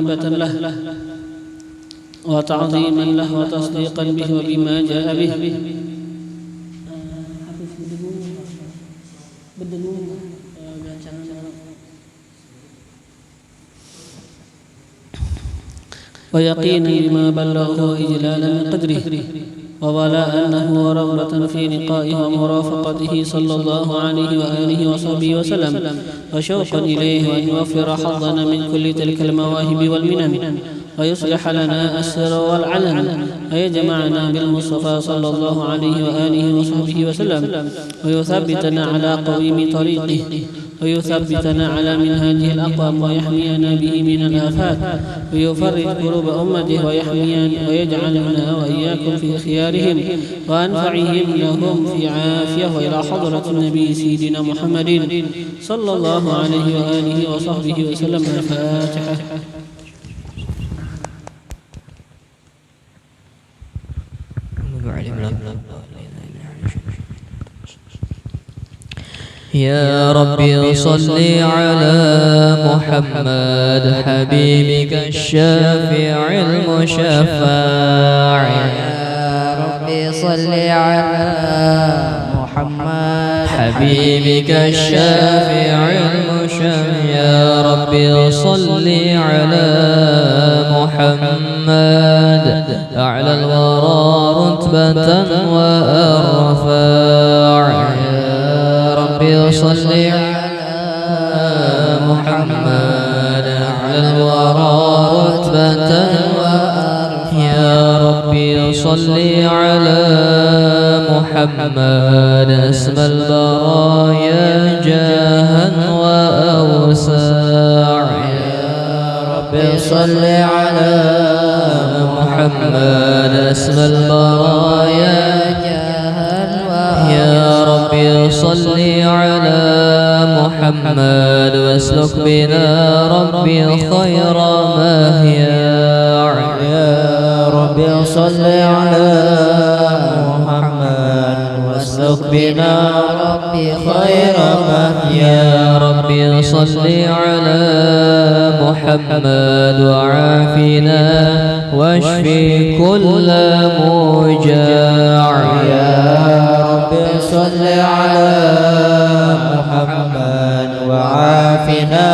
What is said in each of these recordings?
محبة له وتعظيما له وتصديقا به وبما جاء به. ويقينا بما بلغه وإجلالا من قدره وولاء له ورغبة في لقائه ومرافقته صلى الله عليه وآله وصحبه وسلم وشوقا إليه وأن يوفر حظنا من كل تلك المواهب والمنن ويصلح لنا السر والعلن ويجمعنا بالمصطفى صلى الله عليه وآله وصحبه وسلم ويثبتنا على قويم طريقه ويثبتنا على منهاجه الأقوم ويحمينا به من الآفات ويفرج كروب أمته ويجعلنا وإياكم في خيارهم وأنفعهم لهم في عافية وإلى حضرة النبي سيدنا محمد صلى الله عليه وآله وصحبه وسلم. الفاتحة. يا ربي صل على محمد حبيبك الشافع المشفع. يا ربي صل على محمد حبيبك الشافع المشفع. يا ربي صل على محمد أعلى الورى رتبة وأرفع. صل على محمد أعلى الورى رتبة وأرفع. يا ربي صل على محمد أسمى البرايا جاها وأوسع. يا ربي صل على محمد أسمى البرايا جاها وأوسع. يا ربي صل على محمد واسلك بنا ربي خير مهياع. يا ربي صل على محمد واسلك بنا ربي خير مهياع. يا ربي صل على محمد وعافنا واشفي كل موجاع. يا ربي صل على محمد وعافنا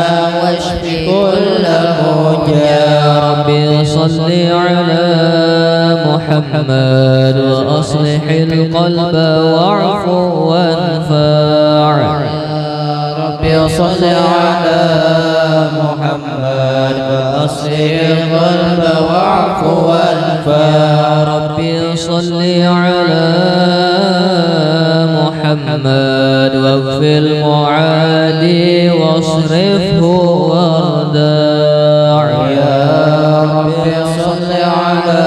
واشف كل موجع. يا ربي صل على محمد وأصلح القلب واعفو وانفع. يا ربي صل على محمد وأصلح القلب واعفو وانفع. يا ربي صل على محمد واغفر المعادي واصرفه وارداع. يا ربي صل على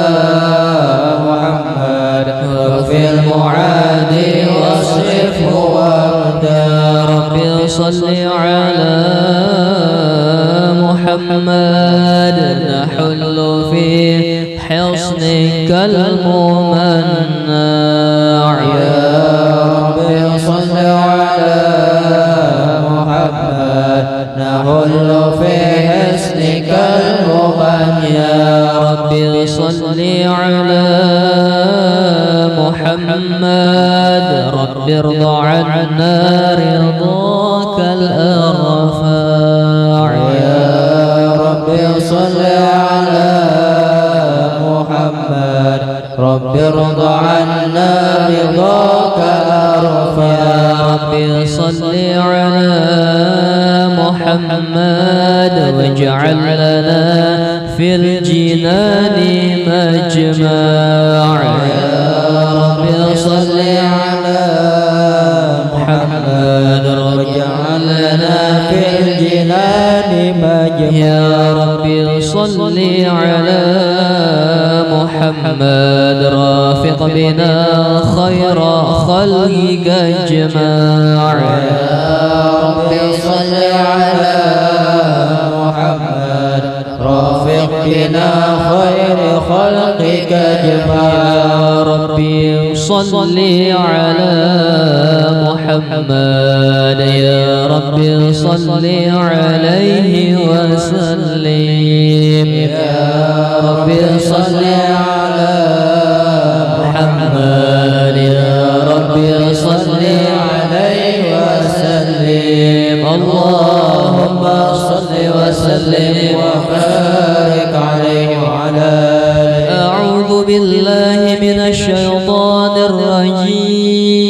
محمد واغفر المعادي واصرفه وارداع. يا ربي صل على محمد نحل في حصنك الممنع. يا ربي صل على محمد نحل في حصنك الممنع. يا ربي صل على محمد رب ارض عنا رضاك الأرفع. يا ربي صل على محمد رب ارض عنا رضاك الأرفع. يا ربي صل على محمد واجعل لنا في الجنان مجمع. يا ربي صل على محمد واجعل لنا في الجنان مجمع. يا ربي صل على محمد رافق بنا خير خلقك اجمع. يا ربي صل على محمد رافق بنا خير خلقك اجمع. يا ربي صل على محمد يا ربي صل عليه وسلم. ربي صل على محمد يا ربي صل عليه وسلم اللهم صل وسلم وبارك عليه وعلى أعوذ بالله من الشيطان الرجيم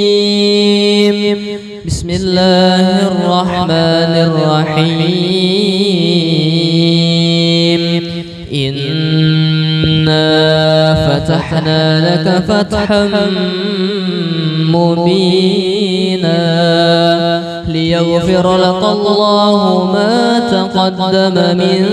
بسم الله الرحمن الرحيم إنا فتحنا لك فتحا مبينا ليغفر لك الله ما تقدم من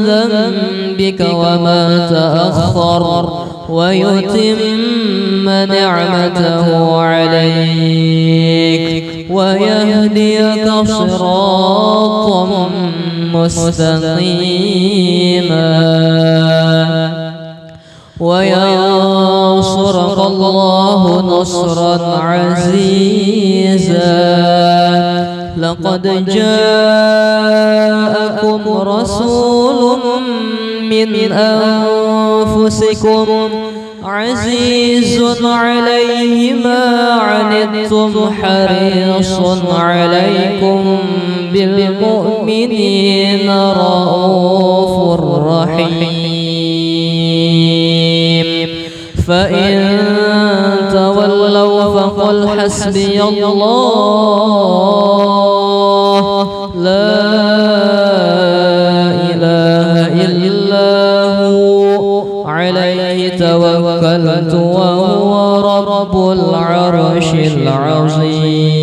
ذنبك وما تأخر ويتم نعمته عليك ويهديك صراطا مستقيما وينصرك الله نصرا عزيزا لقد جاءكم رسول من أنفسكم عزيز عليه ما عنتم حريص عليكم بالمؤمنين رؤوف رحيم فإن تولوا فقل حسبي الله لا إله إلا هو عليه توكلت وهو رب العرش العظيم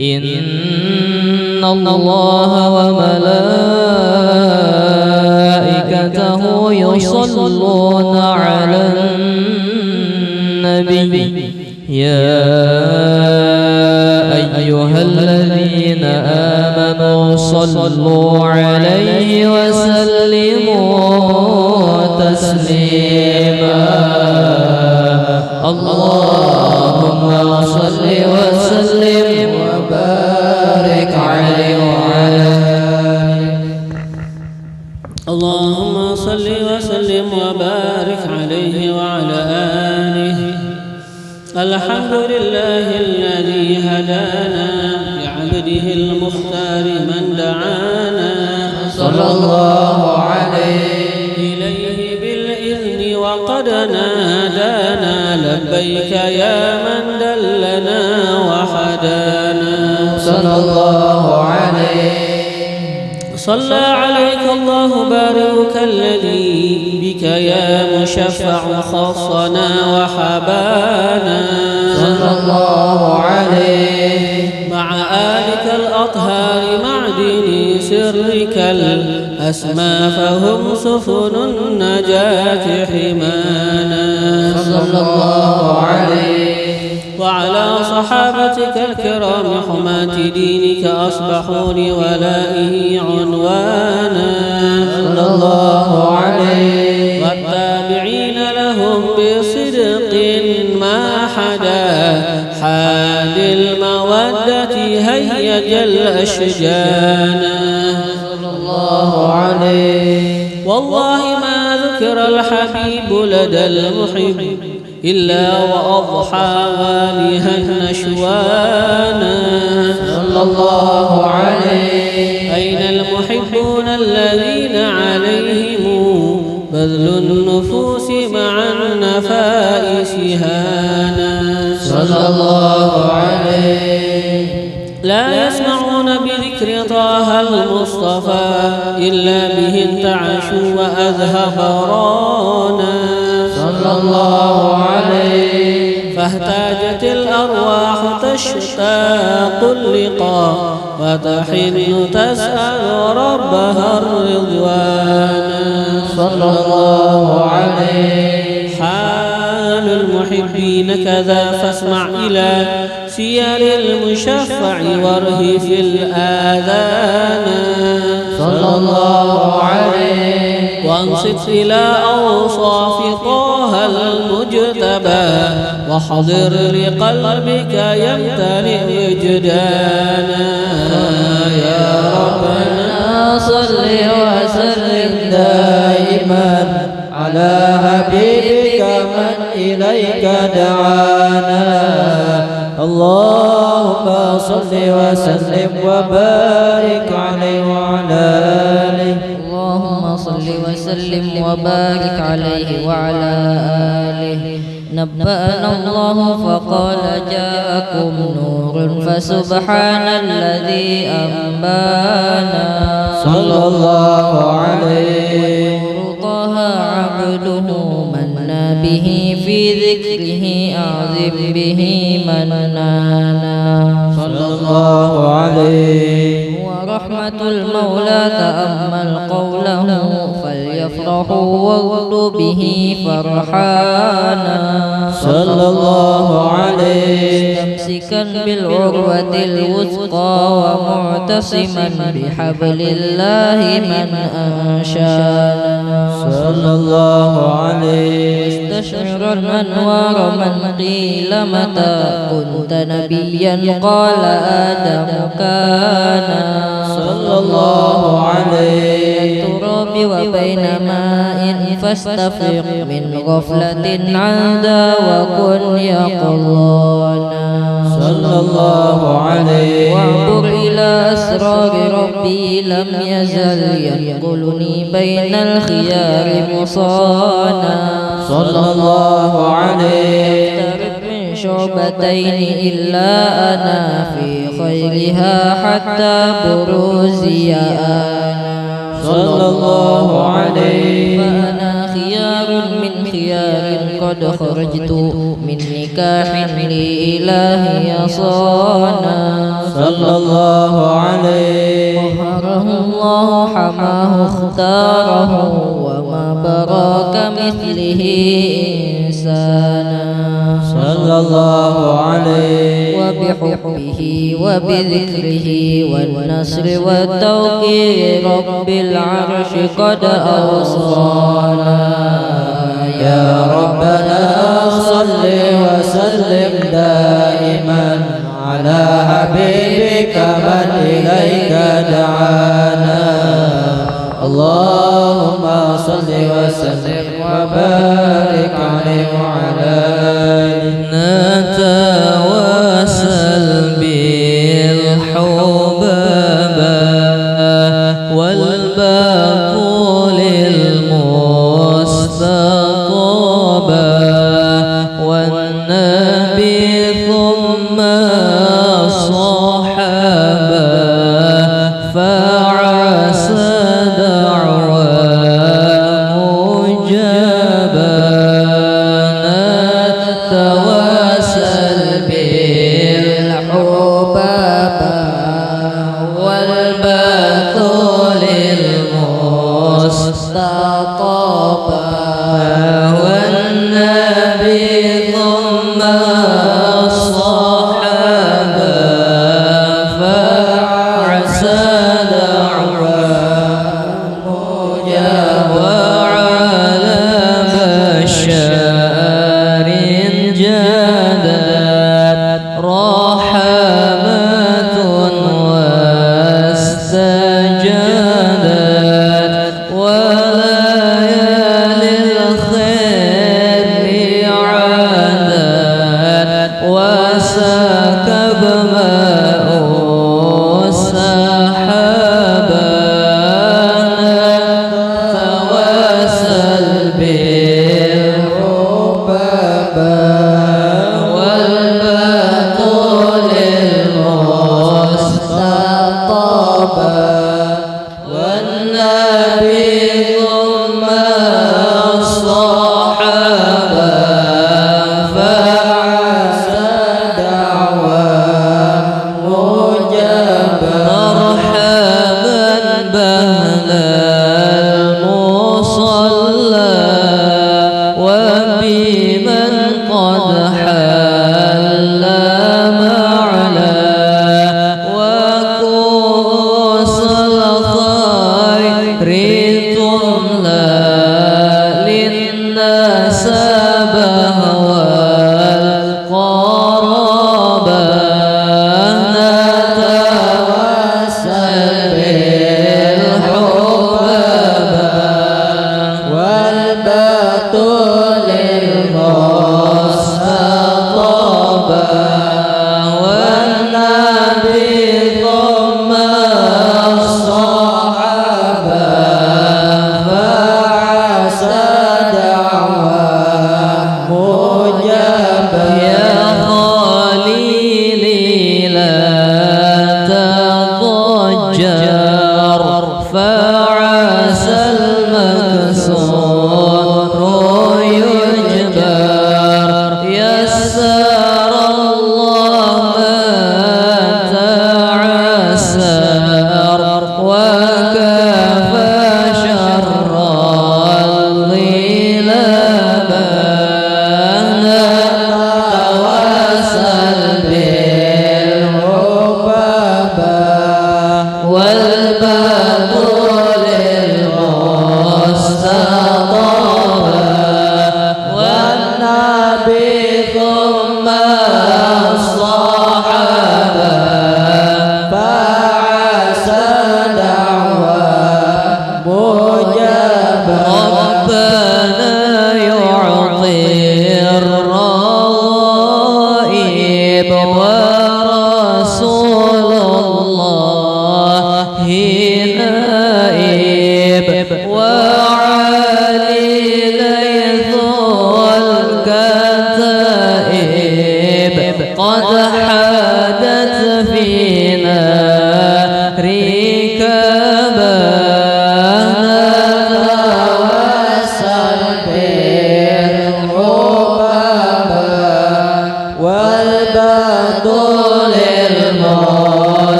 إن الله وملائكته يصلون على النبي يا أيها الذين آمنوا صلوا عليه وسلموا تسليما اللهم صل وسلم وبارك عليه وعلى اللهم صل وسلم وبارك عليه وعلى آله الحمد لله الذي هدانا بعبده المختار من دعانا صلى الله عليه إليه بالإذن وقد نادانا لبيك يا من دلنا وحدانا صلى الله عليه صلى عليك الله بارك الذي بك يا مشفع خصنا وحبانا صلى الله عليه مع آلك الأطهار معدن سرك الأسمى فهم سفن النجاة حمانا صلى الله عليه وعلى صحابتك الكرام حماة دينك أصبحوا لولائه عنوانا صلى الله عليه والتابعين لهم بصدق ما حدا حاد المودة هيج الأشجانا صلى الله عليه والله ما ذكر الحبيب لدى المحب إلا وأضحى والها نشوانا صلى الله عليه أين المحبون الذين عليهم بذل النفوس مع النفائس هانا صلى الله عليه لا يسمعون بذكر طه المصطفى إلا به انتعشوا وأذهب رانا صلى الله عليه فاهتاجت الأرواح تشتاق اللقاء وتحن تسأل ربها الرضوان صلى الله عليه حال المحبين كذا فاسمع إلى سير المشفع وارهف الآذان صلى الله عليه وانصت إلى أوصاف طه المجتبى وحضر لقلبك يمتلئ وجدانا. يا ربنا صل وسلم دائما على حبيبك من إليك دعانا. اللهم صل وسلم وبارك عليه وعلى آله. اللهم صل وسلم وبارك عليه وعلى آله. نبأنا الله فقال جاءكم نور فسبحان الذي أنبانا. صلى الله عليه. طه عبده منا به في ذكره أعظم به منانا. صلى الله عليه. ورحمة المولى تأمل قوله فليفرحوا واغدوا به فرحانا. صلى الله عليه. مستمسكا بالعروة الوثقى ومعتصما بحبل الله من أنشانا. صلى الله عليه. مستشعرا أنوار من قيل متى كنت نبيا قال آدم كان. صلى الله عليه. التراب وبين ماء فاستفق من غفلة عن ذا وكن يقظانا. صلى الله عليه. وانظر إلى أسرار ربي لم يزل ينقلني بين الخيار مصانا. صلى الله عليه. اقترب من شعبتين إلا أنا في خيرها حتى بروزي آنا. صلى الله عليه. فأنا خيار من خيار قد خرجت من نكاح لإلهي صانا. صلى الله عليه. طهره الله حماه اختاره وما برا كمثله إنسانا. صلى الله عليه. وبحبه وبذكره والنصر والتوقير رب العرش قد أوصانا. يا ربنا صل وسلم دائما على حبيبك من إليك دعانا. اللهم صل وسلم وبارك عليه وعلى آله. نتواصل بالحبابة والباطل المستطابة والنبي ثم الصحابة فعسى دعوى مجابة. نتواصل بالحبابة والباطل المستطابة والنبي ثم الصحابة فعسى دعوى مجابة. وعلى بشار جادت رحمة واستجادت وليالي الخير عادت وسكب ماء السحابة. نتواصل بالحبابة والباطل المستطابة والنبي ثم الصحابة فعسى دعوى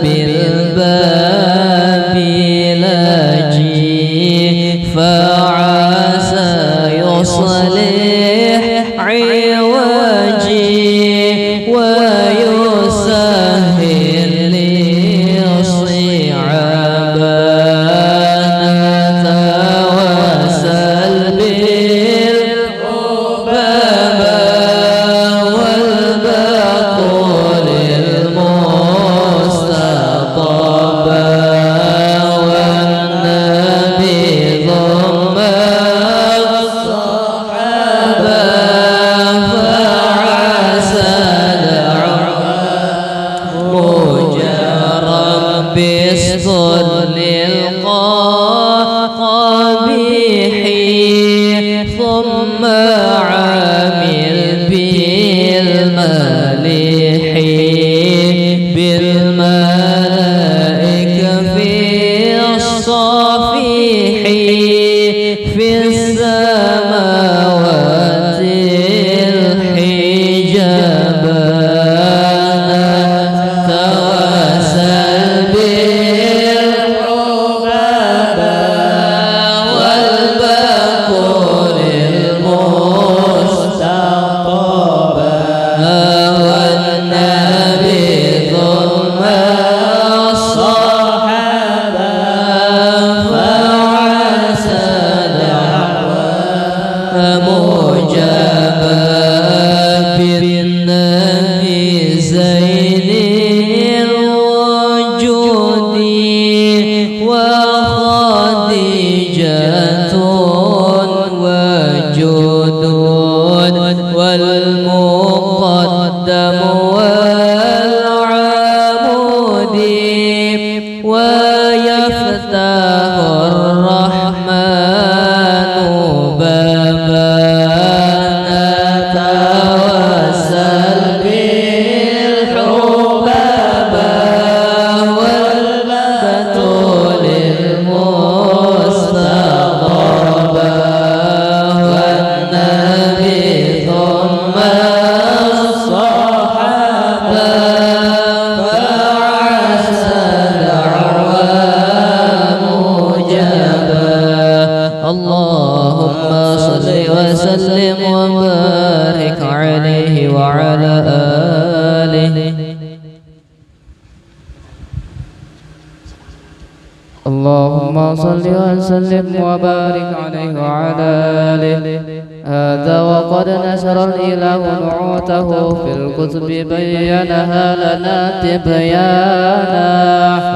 بالباب لاجي فعل فعسى يصلح عوجي ويسهل لي صعابا نتوسل بالحبابا والبقول المستطابا والنبي ضم الصحابة فعسى مجرب بالصل القبيح ثم عامل بالمليح بالملائكة في الصفيح في السماوات الحجابان توسل بالحبابا والبقول المستطابا والنبي ثم الصحابة فعسى مجابا بالنبي زين الوجود وخديجة وجود والمقدم والعمود ويفتح الرحمن بابا نتوسل بالحبابا والبتول المستطابا والنبي ثم الصحابة فعسى دعوى مجابا اللهم صل وسلم وبارك عليه وعلى آله اللهم صل وسلم وبارك عليه وعلى آله. هذا وقد نشر الإله نعوته في الكتب بينها لنا تبيانا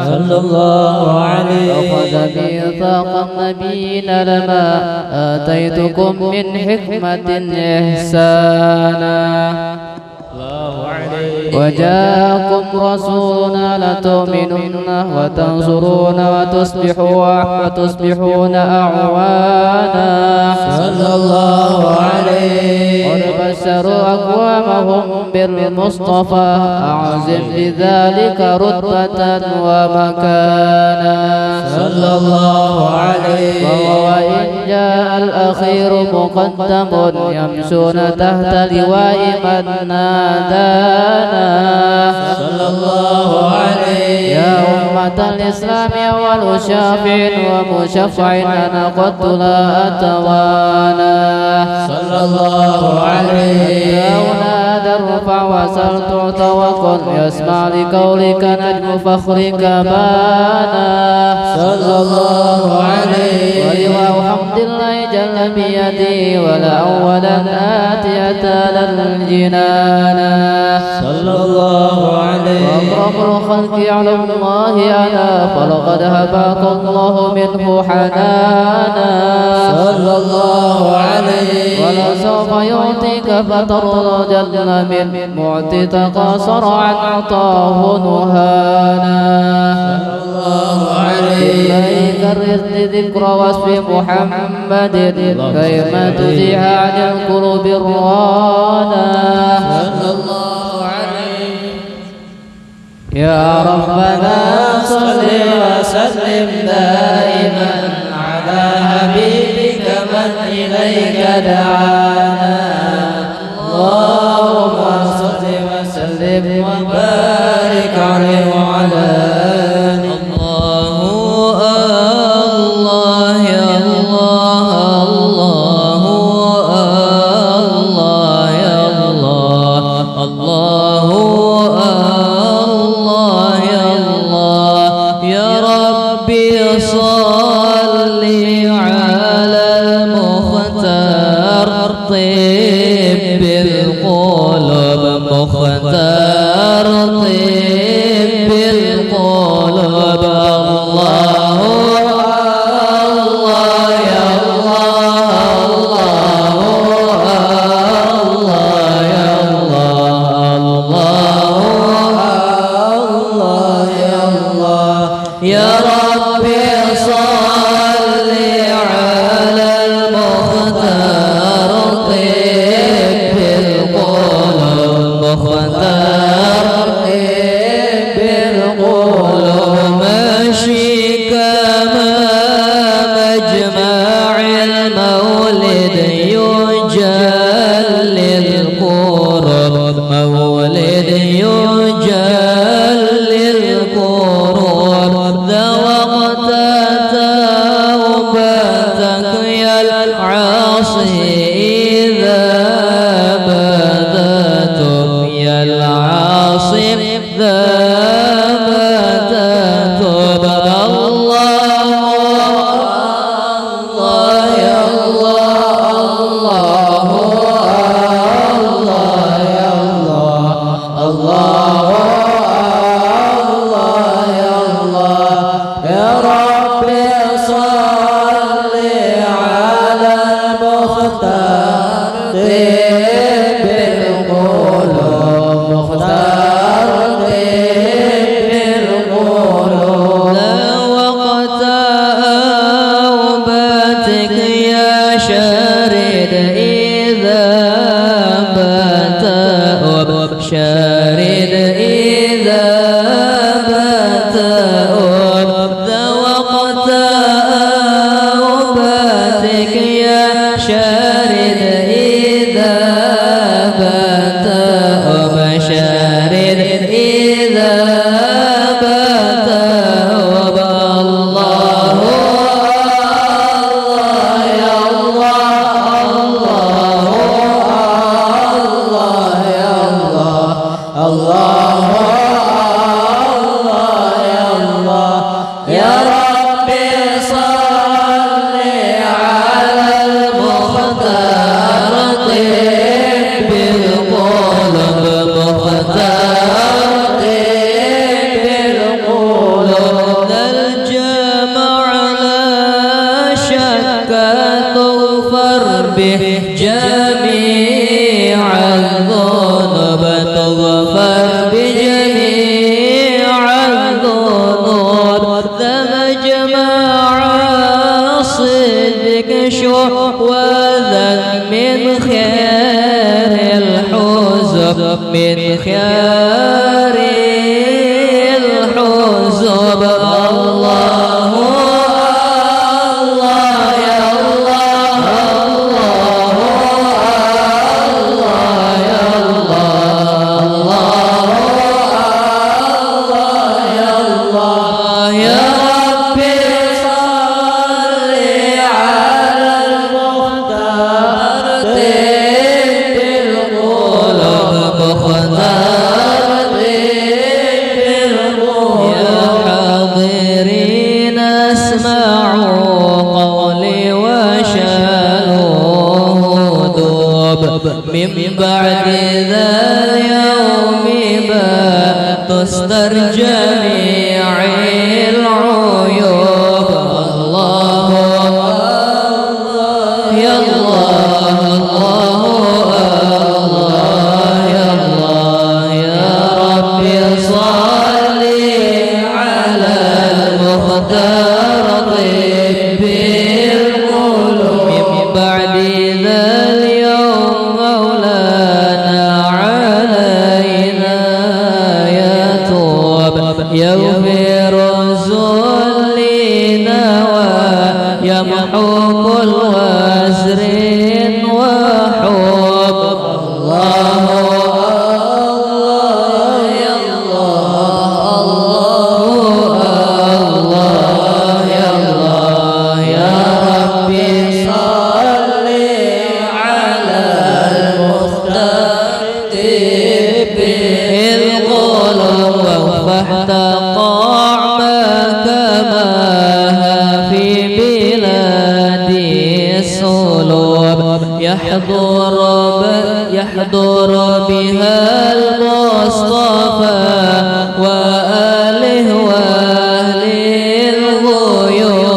صلى الله عليه أخذ ميثاق النبيين لما آتيتكم من حكمة إحسانا وجاءكم رسولنا لتؤمنن وتنصرون وتصبحون أعوانا صلى الله عليه قد بشروا أقوامهم بالمصطفى أعظم بذلك رتبة ومكانا صلى الله عليه وإن جاء الأخير مقدم يمشون تحت لواء من نادانا صلى الله عليه يا أمة الإسلام أول شافع ومشفع أنا قد لا أتوانا صلى الله عليه يا أولاد ارفع وسل تعطى وقل يسمع لقولك نجم فخرك بانا صلى الله عليه ولواء حمد الله جل بيدي ولأولا آتية للجنانا صلى الله عليه وأكرم الخلق على الله أنا فلقد هباك الله منه حنانا صلى الله عليه ولسوف يعطيك فترضى جل من معطي تقاصر عن عطاه نهانا الله عليه إليك الرزق ذكر وصف محمد كيما تزيح عن القلوب الرانا صلى الله عليه يا ربنا صل وسلم دائما على حبيبك من إليك دعانا اللهم صل وسلم وبارك عليه وعلى آله الله يا الله مختار طب القلوب مختار طب القلوب الله الله يا الله الله يا الله الله يا الله يا ربي صل على المختار طب القلوب مختار طب القلوب ماشي كما مجمع المولد يجلي القرب مولد يجلي القرب ذا وقت توبتك يا العاصي إذا بدأتم يا العاصي ذا بدأتم الله الله يا الله الله يا الله الله يا الله يا ربي صل على المختار طب القلوب مختار طب القلوب لا وقت أوبتك يا شارد إذا بات أب شارد إذا بات أب ذا وقت أوبتك يا شارد إذا بات أب شارد إذا بات أب الله الله يا الله يا الله يا الله يا ربي صل على المختار طب القلوب مختار طب القلوب ذا الجمع لا شك تغفر به جميع الذنوب تغفر بجميع الذنوب ذا مجمع صدق شهوة من خير الحزب من خير الحزب الله الله يا الله الله يا الله يا الله يا ربي صل على المختار طب القلوب مختار طب القلوب يا حاضرين اسمعوا قولي وشالوه دوب من بعد ذا اليوم تستر جميع العيوب الله يا الله الله يا الله يا ربي صل على المختار طب القلوب من بعد ذا اليوم مولانا علينا يتوب يغفر ذلنا ويمحو كل وزر وحب الله يا الله الله يا الله يا ربي صل القلوب يحضر بها المصطفى وآله وأهل الغيوب.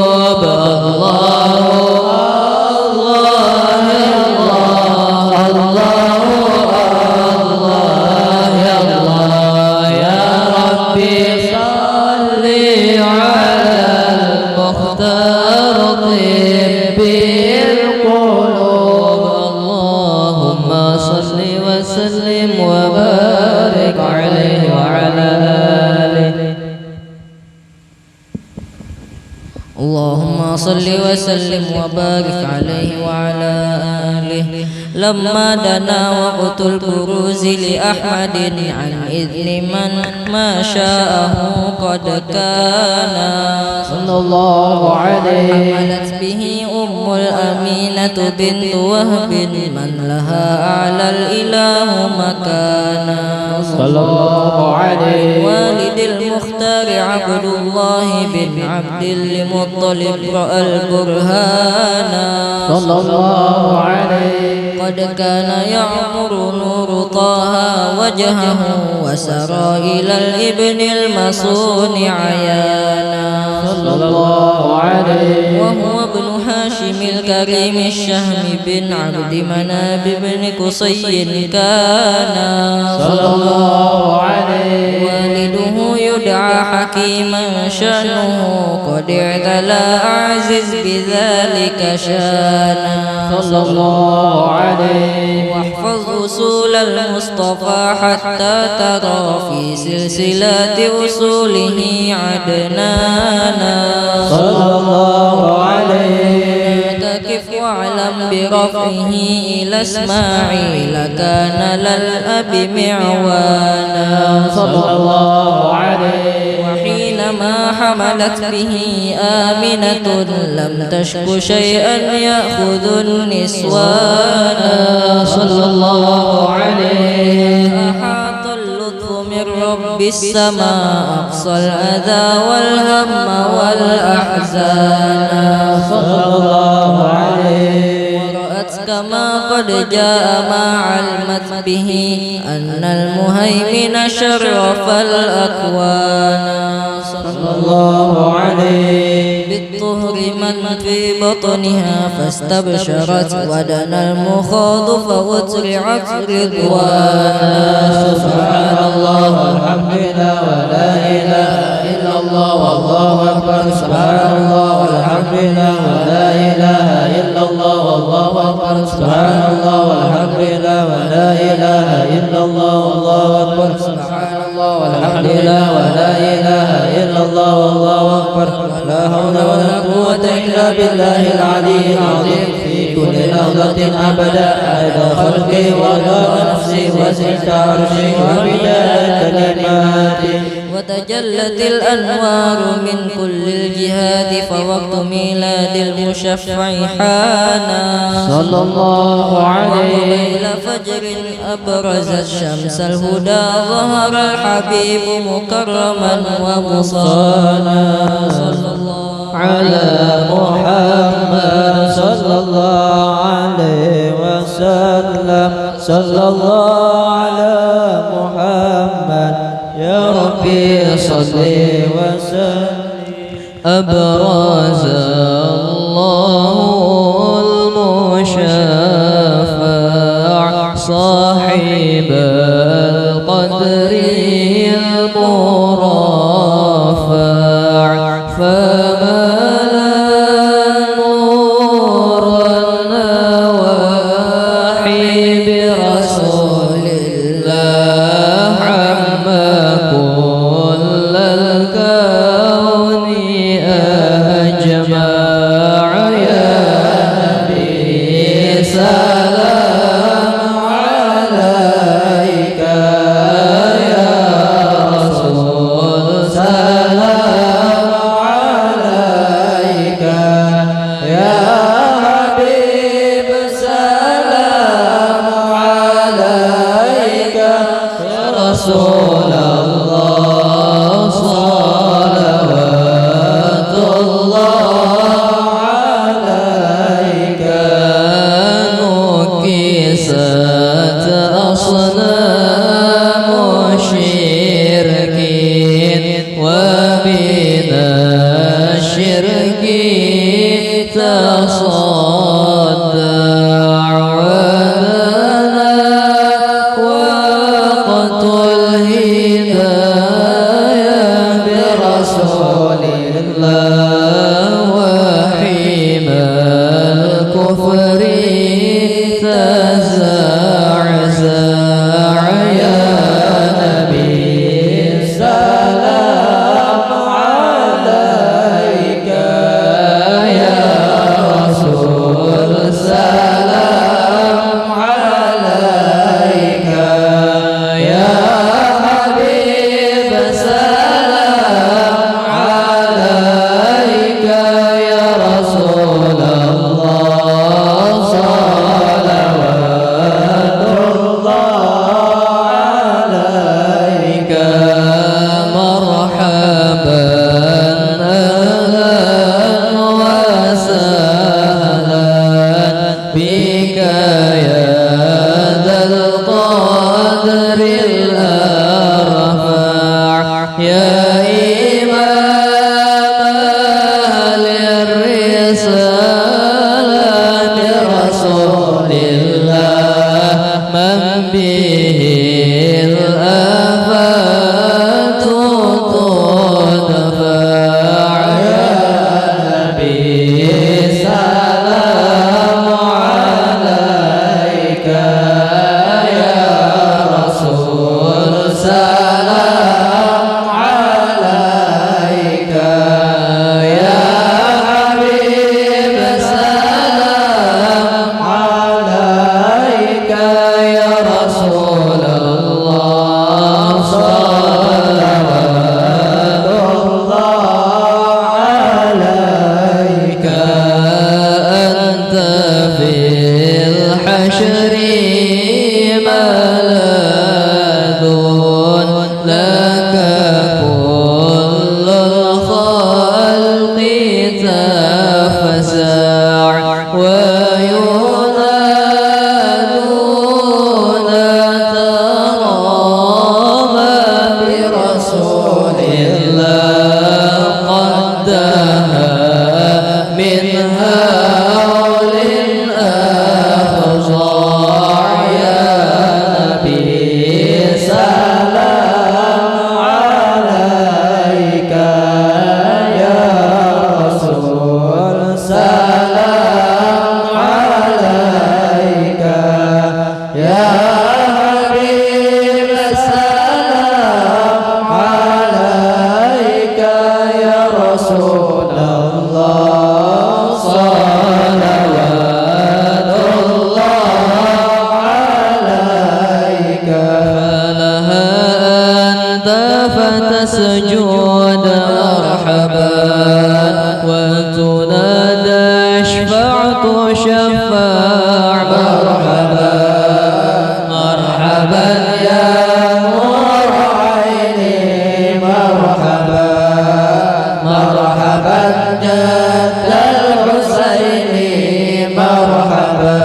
وسلم وبارك عليه وعلى آله. اللهم صل وسلم وبارك عليه وعلى آله. لما دنا وقت البروز لأحمد عن إذن من ما شاءه قد كان صلى الله عليه. حملت به الأمينة بنت وهب من لها أعلى الإله مكانا صلى الله عليه. والد المختار عبد الله بن عبد المطلب رأى البرهان صلى الله عليه. قد كان يعمر نور طه وجهه وسرى إلى الابن المصون عيانا صلى الله عليه. وهو ابن هاشم الكريم الشهم بن عبد مناب بن قصي كان صلى الله عليه. والده يدعى حكيما شأنه قد اعتلى أعزز بذلك شانا صلى الله عليه. واحفظ أصول المصطفى حتى ترى في سلسلة أصوله عدنانا صلى الله عليه. اعتكف واعلم برفعه إلى إسماعيل كان للأب معوانا صلى الله عليه. وحينما حملت به آمنة لم تشك شيئا يأخذ النسوان صلى الله عليه. أحاط اللطف من رب السماء أقصى الأذى والهم والأحزان صلى الله عليه. ورأت كما قد جاء ما علمت به أن المهيمن شرف الأكوان صلى الله عليه. بالطهر من في بطنها فاستبشرت ودنا المخاض فأترعت رضوانا. سبحان الله والحمد لله ولا إله إلا الله والله أكبر. سبحان الله والحمد لله ولا إله إلا الله والله أكبر. سبحان الله والحمد لله ولا إله إلا الله والله أكبر. سبحان الله والحمد لله ولا إله إلا الله والله أكبر. لا حول ولا قوة إلا بالله العلي العظيم في كل لحظة أبدا عدد خلقه ورضا نفسه وزنة عرشه ومداد كلماته. وتجلت الأنوار من كل الجهات فوقت ميلاد المشفع حانا صلى الله عليه. ليل فجر أبرزت شمس الهدى ظهر الحبيب مكرما ومصانا صلى الله على محمد صلى الله عليه وسلم. صلى الله على محمد يا ربي صل وسلم. أبرز الله المشفع صاحب القدر المرفع فملا نور النواحي برسول الله عم كل الكون أجمع يا نبي صدري تزعزع يا نبي السلام عليك يا رسول السلام عليك يا حبيب السلام عليك يا رسول الله صلوات الله عليك مرحبا أهلا وسهلا بك يا ذا القدر الأرفع يا إمام أهل الرسالة رسول الله من به الآفات تدفع يا نبي سلام عليك يا رسول سلام عليك يا حبيب سلام عليك يا رسول الله صلوات الله عليك أنت في الحشر ملاذ لك كل الخلق تفزع وينادون ترامى برسول الله قد دها من هول أفظع يا نبي سلام عليك يا رسول سلام عليك يا حبيب سلام عليك يا رسول الله صلوات الله عليك فلها أنت فتسجد مرحبا وتنادى اشفعت شفاع مرحبا مرحبا يا نور عيني مرحبا مرحبا جد الحسين مرحبا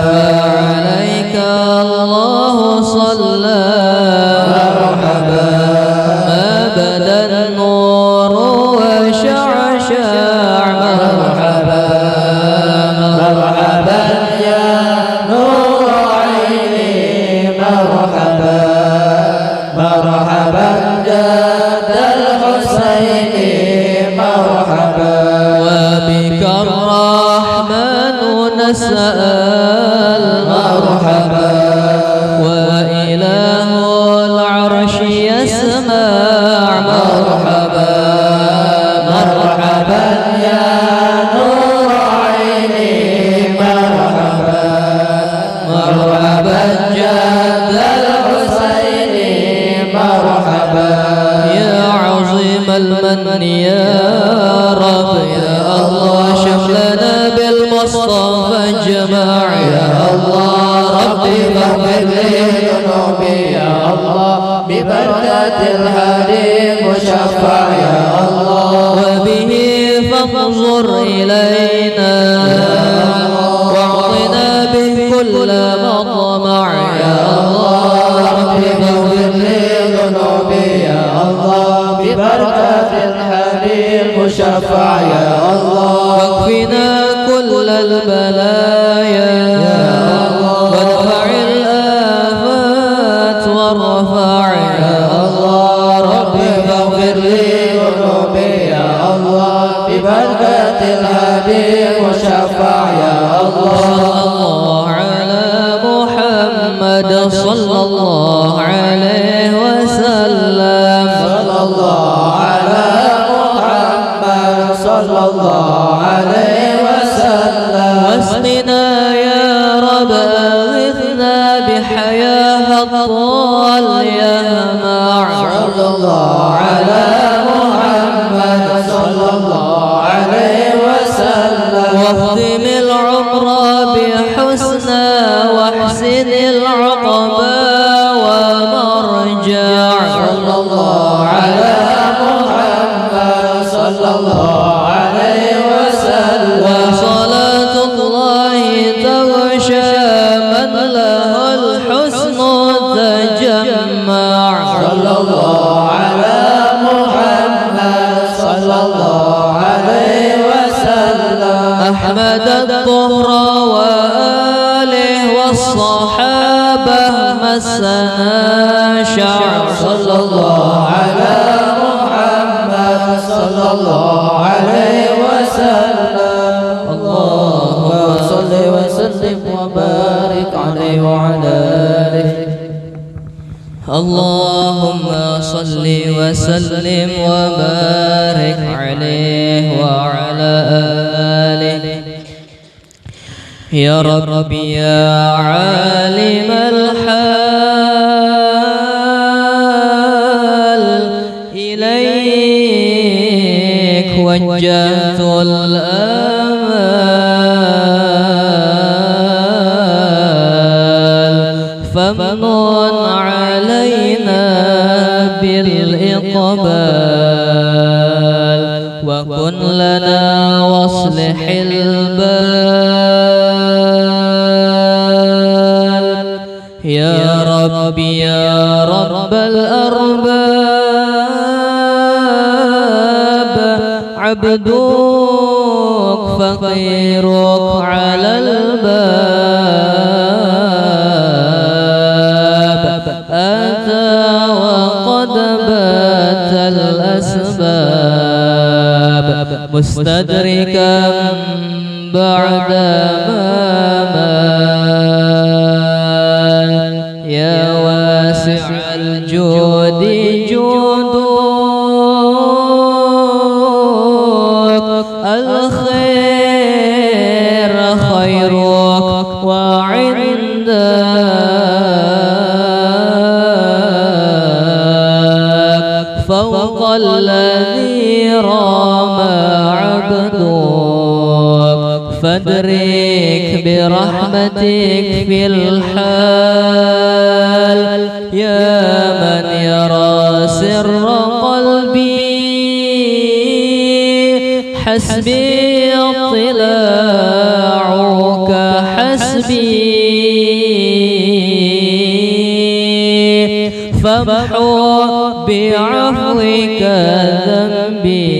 عليك الله صلى مرحبا ما بدا النور وشعشع مرحبا مرحبا يا نور عيني مرحبا مرحبا جد الحسين مرحبا وبك الرحمن نسأل مرحبا وإله العرش يسمع مرحبا مرحبا يا نور عيني مرحبا مرحبا جد الحسين مرحبا يا عظيم المن يا رب يا الله شملنا بالمصطفى الجماع يا الله ربي فاغفر لي ذنوبي يا الله ببركة الهادي المشفع يا الله وبه فانظر إلينا واعطنا به كل مطمع يا الله ربي فاغفر لي ذنوبي يا الله ببركة الهادي المشفع يا الله واكفنا كل البلايا يا الله وادفع الآفات والرفع يا الله ربي فاغفر لي ذنوبي يا الله ببركة الهادي المشفع يا الله الله على محمد صلى الله عليه وسلم واختم العمر بحسنى واحسن العقبى ومرجع صلى الله على محمد صلى الله عليه وسلم وصلاة الله تغشى من له الحسن تجمع صلى الله على محمد صلى الله عليه وسلم أحمد الطهر وآله والصحابة مسنا شعر صلى الله على محمد صلى الله عليه وسلم اللهم صل وسلم وبارك عليه وعلى آله اللهم صل وسلم وبارك عليه وعلى آله يا ربي يا عالم الحال إليك وجهت الآمال فمنن علينا بالإقبال وكن لنا واصلح البال يا ربي يا رب الأرباب عبدك فقيرك على الباب أتى وقد بات الأسباب مستدركا بعد ما مال يا واسع الجود جودك الخير خيرك وعندك فوق الذي رام عبدك فادرك برحمتك في الحال يا من يرى سر قلبي حسبي اطلاعك حسبي فامحو بعفوك ذنبي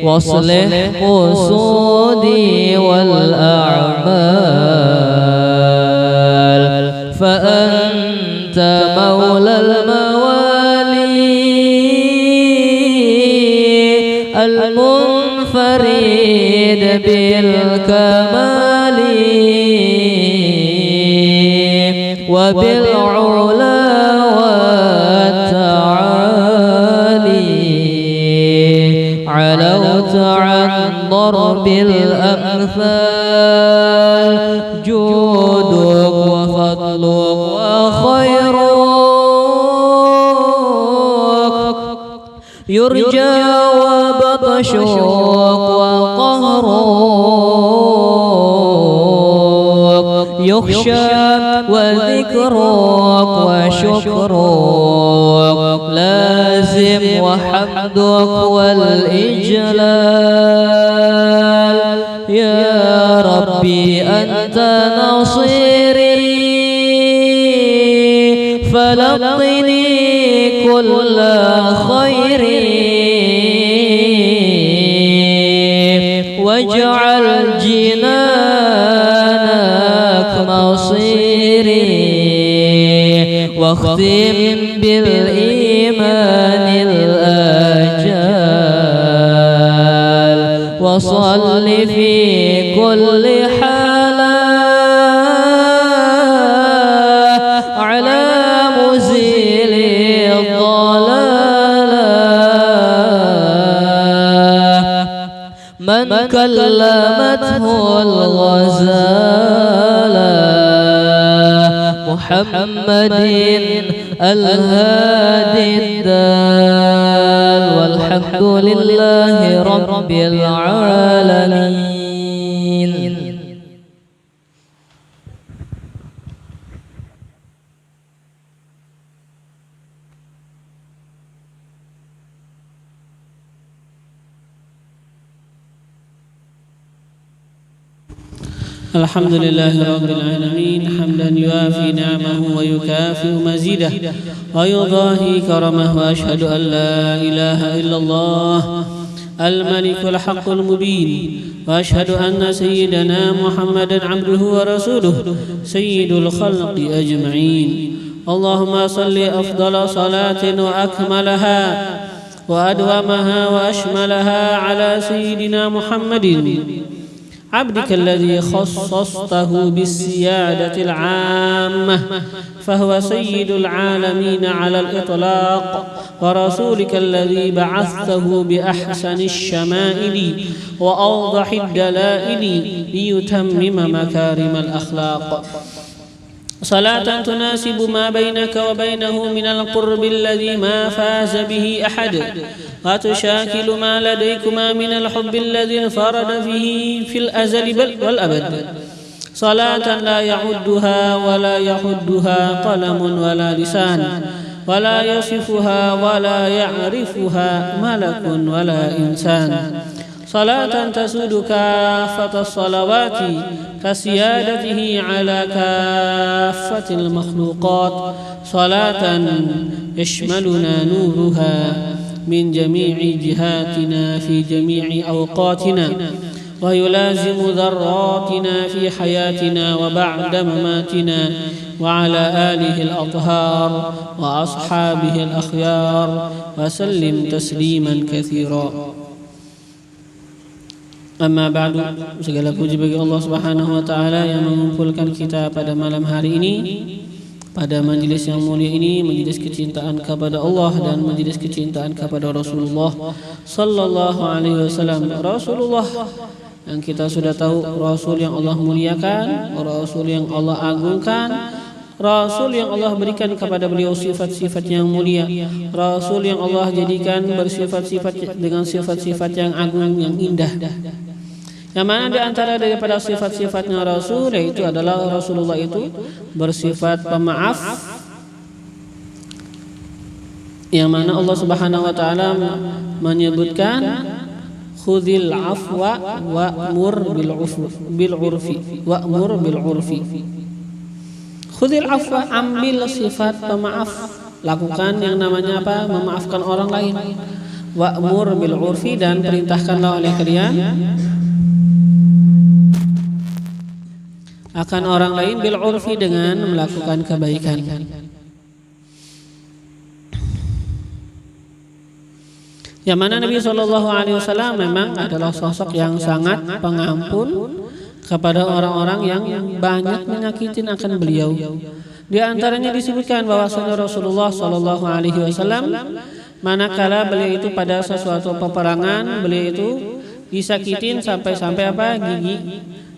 واصلح قصودي والأعمال فأنت مولى الموالي المنفرد بالكمال وبالعلا والتعالي علوت عن ضرب الأمثال جودك وفضلك وخيرك يرجى وبطشك وقهرك يخشى وذكرك وشكرك لازم وحمدك والإجلال يا ربي أنت نصيري فلقني كل خير واجعل جنانك مصيري واختم بالإيمان الآجال وصل في كل حالة على مزيل الضلالة من كلمته الغزالة محمد الهادي الدال والحمد لله رب العالمين. الحمد لله رب العالمين حمدا يوافي نعمه ويكافئ مزيده ويضاهي كرمه، وأشهد أن لا إله إلا الله الملك الحق المبين، وأشهد أن سيدنا محمدا عبده ورسوله سيد الخلق أجمعين. اللهم صل أفضل صلاة وأكملها وأدومها وأشملها على سيدنا محمد عبدك الذي خصصته بالسيادة العامة، فهو سيد العالمين على الإطلاق، ورسولك الذي بعثته بأحسن الشمائل وأوضح الدلائل ليتمم مكارم الأخلاق. صلاة تناسب ما بينك وبينه من القرب الذي ما فاز به أحد، وتشاكل ما لديكما من الحب الذي انفرد فيه في الأزل بل والأبد. صلاة لا يعدها ولا يحدها قلم ولا لسان، ولا يصفها ولا يعرفها ملك ولا إنسان. صلاة تسود كافة الصلوات كسيادته على كافة المخلوقات. صلاة يشملنا نورها من جميع جهاتنا في جميع أوقاتنا، ويلازم ذراتنا في حياتنا وبعد مماتنا، وعلى آله الأطهار وأصحابه الأخيار، وسلم تسليما كثيرا. Amma ba'du, segala puji bagi Allah Subhanahu wa taala yang mengumpulkan kita pada malam hari ini, pada majelis yang mulia ini, majelis kecintaan kepada Allah dan majelis kecintaan kepada Rasulullah sallallahu alaihi wasallam. Rasulullah yang kita sudah tahu, Rasul yang Allah muliakan, Rasul yang Allah agungkan, Rasul yang Allah berikan kepada beliau sifat-sifat yang mulia, Rasul yang Allah jadikan bersifat-sifat dengan sifat-sifat yang agung, yang indah. Yang mana di antara daripada sifat-sifatnya Rasul yaitu adalah Rasulullah itu bersifat pemaaf, yang mana Allah Subhanahu wa taala menyebutkan khudhil afwa wa'mur bil urfi wa'mur bil urfi. Khudhil afwa, ambil sifat pemaaf, lakukan yang namanya apa? Memaafkan orang lain. Wa'mur bil urfi, dan perintahkanlah oleh kalian akan orang lain bil urfi, dengan melakukan kebaikan. Yang mana Nabi SAW memang adalah sosok yang sangat pengampun kepada orang-orang yang banyak menyakitin akan beliau. Di antaranya disebutkan bahwasanya Rasulullah SAW manakala beliau itu pada sesuatu peperangan, beliau itu disakitin sampai-sampai apa? Gigi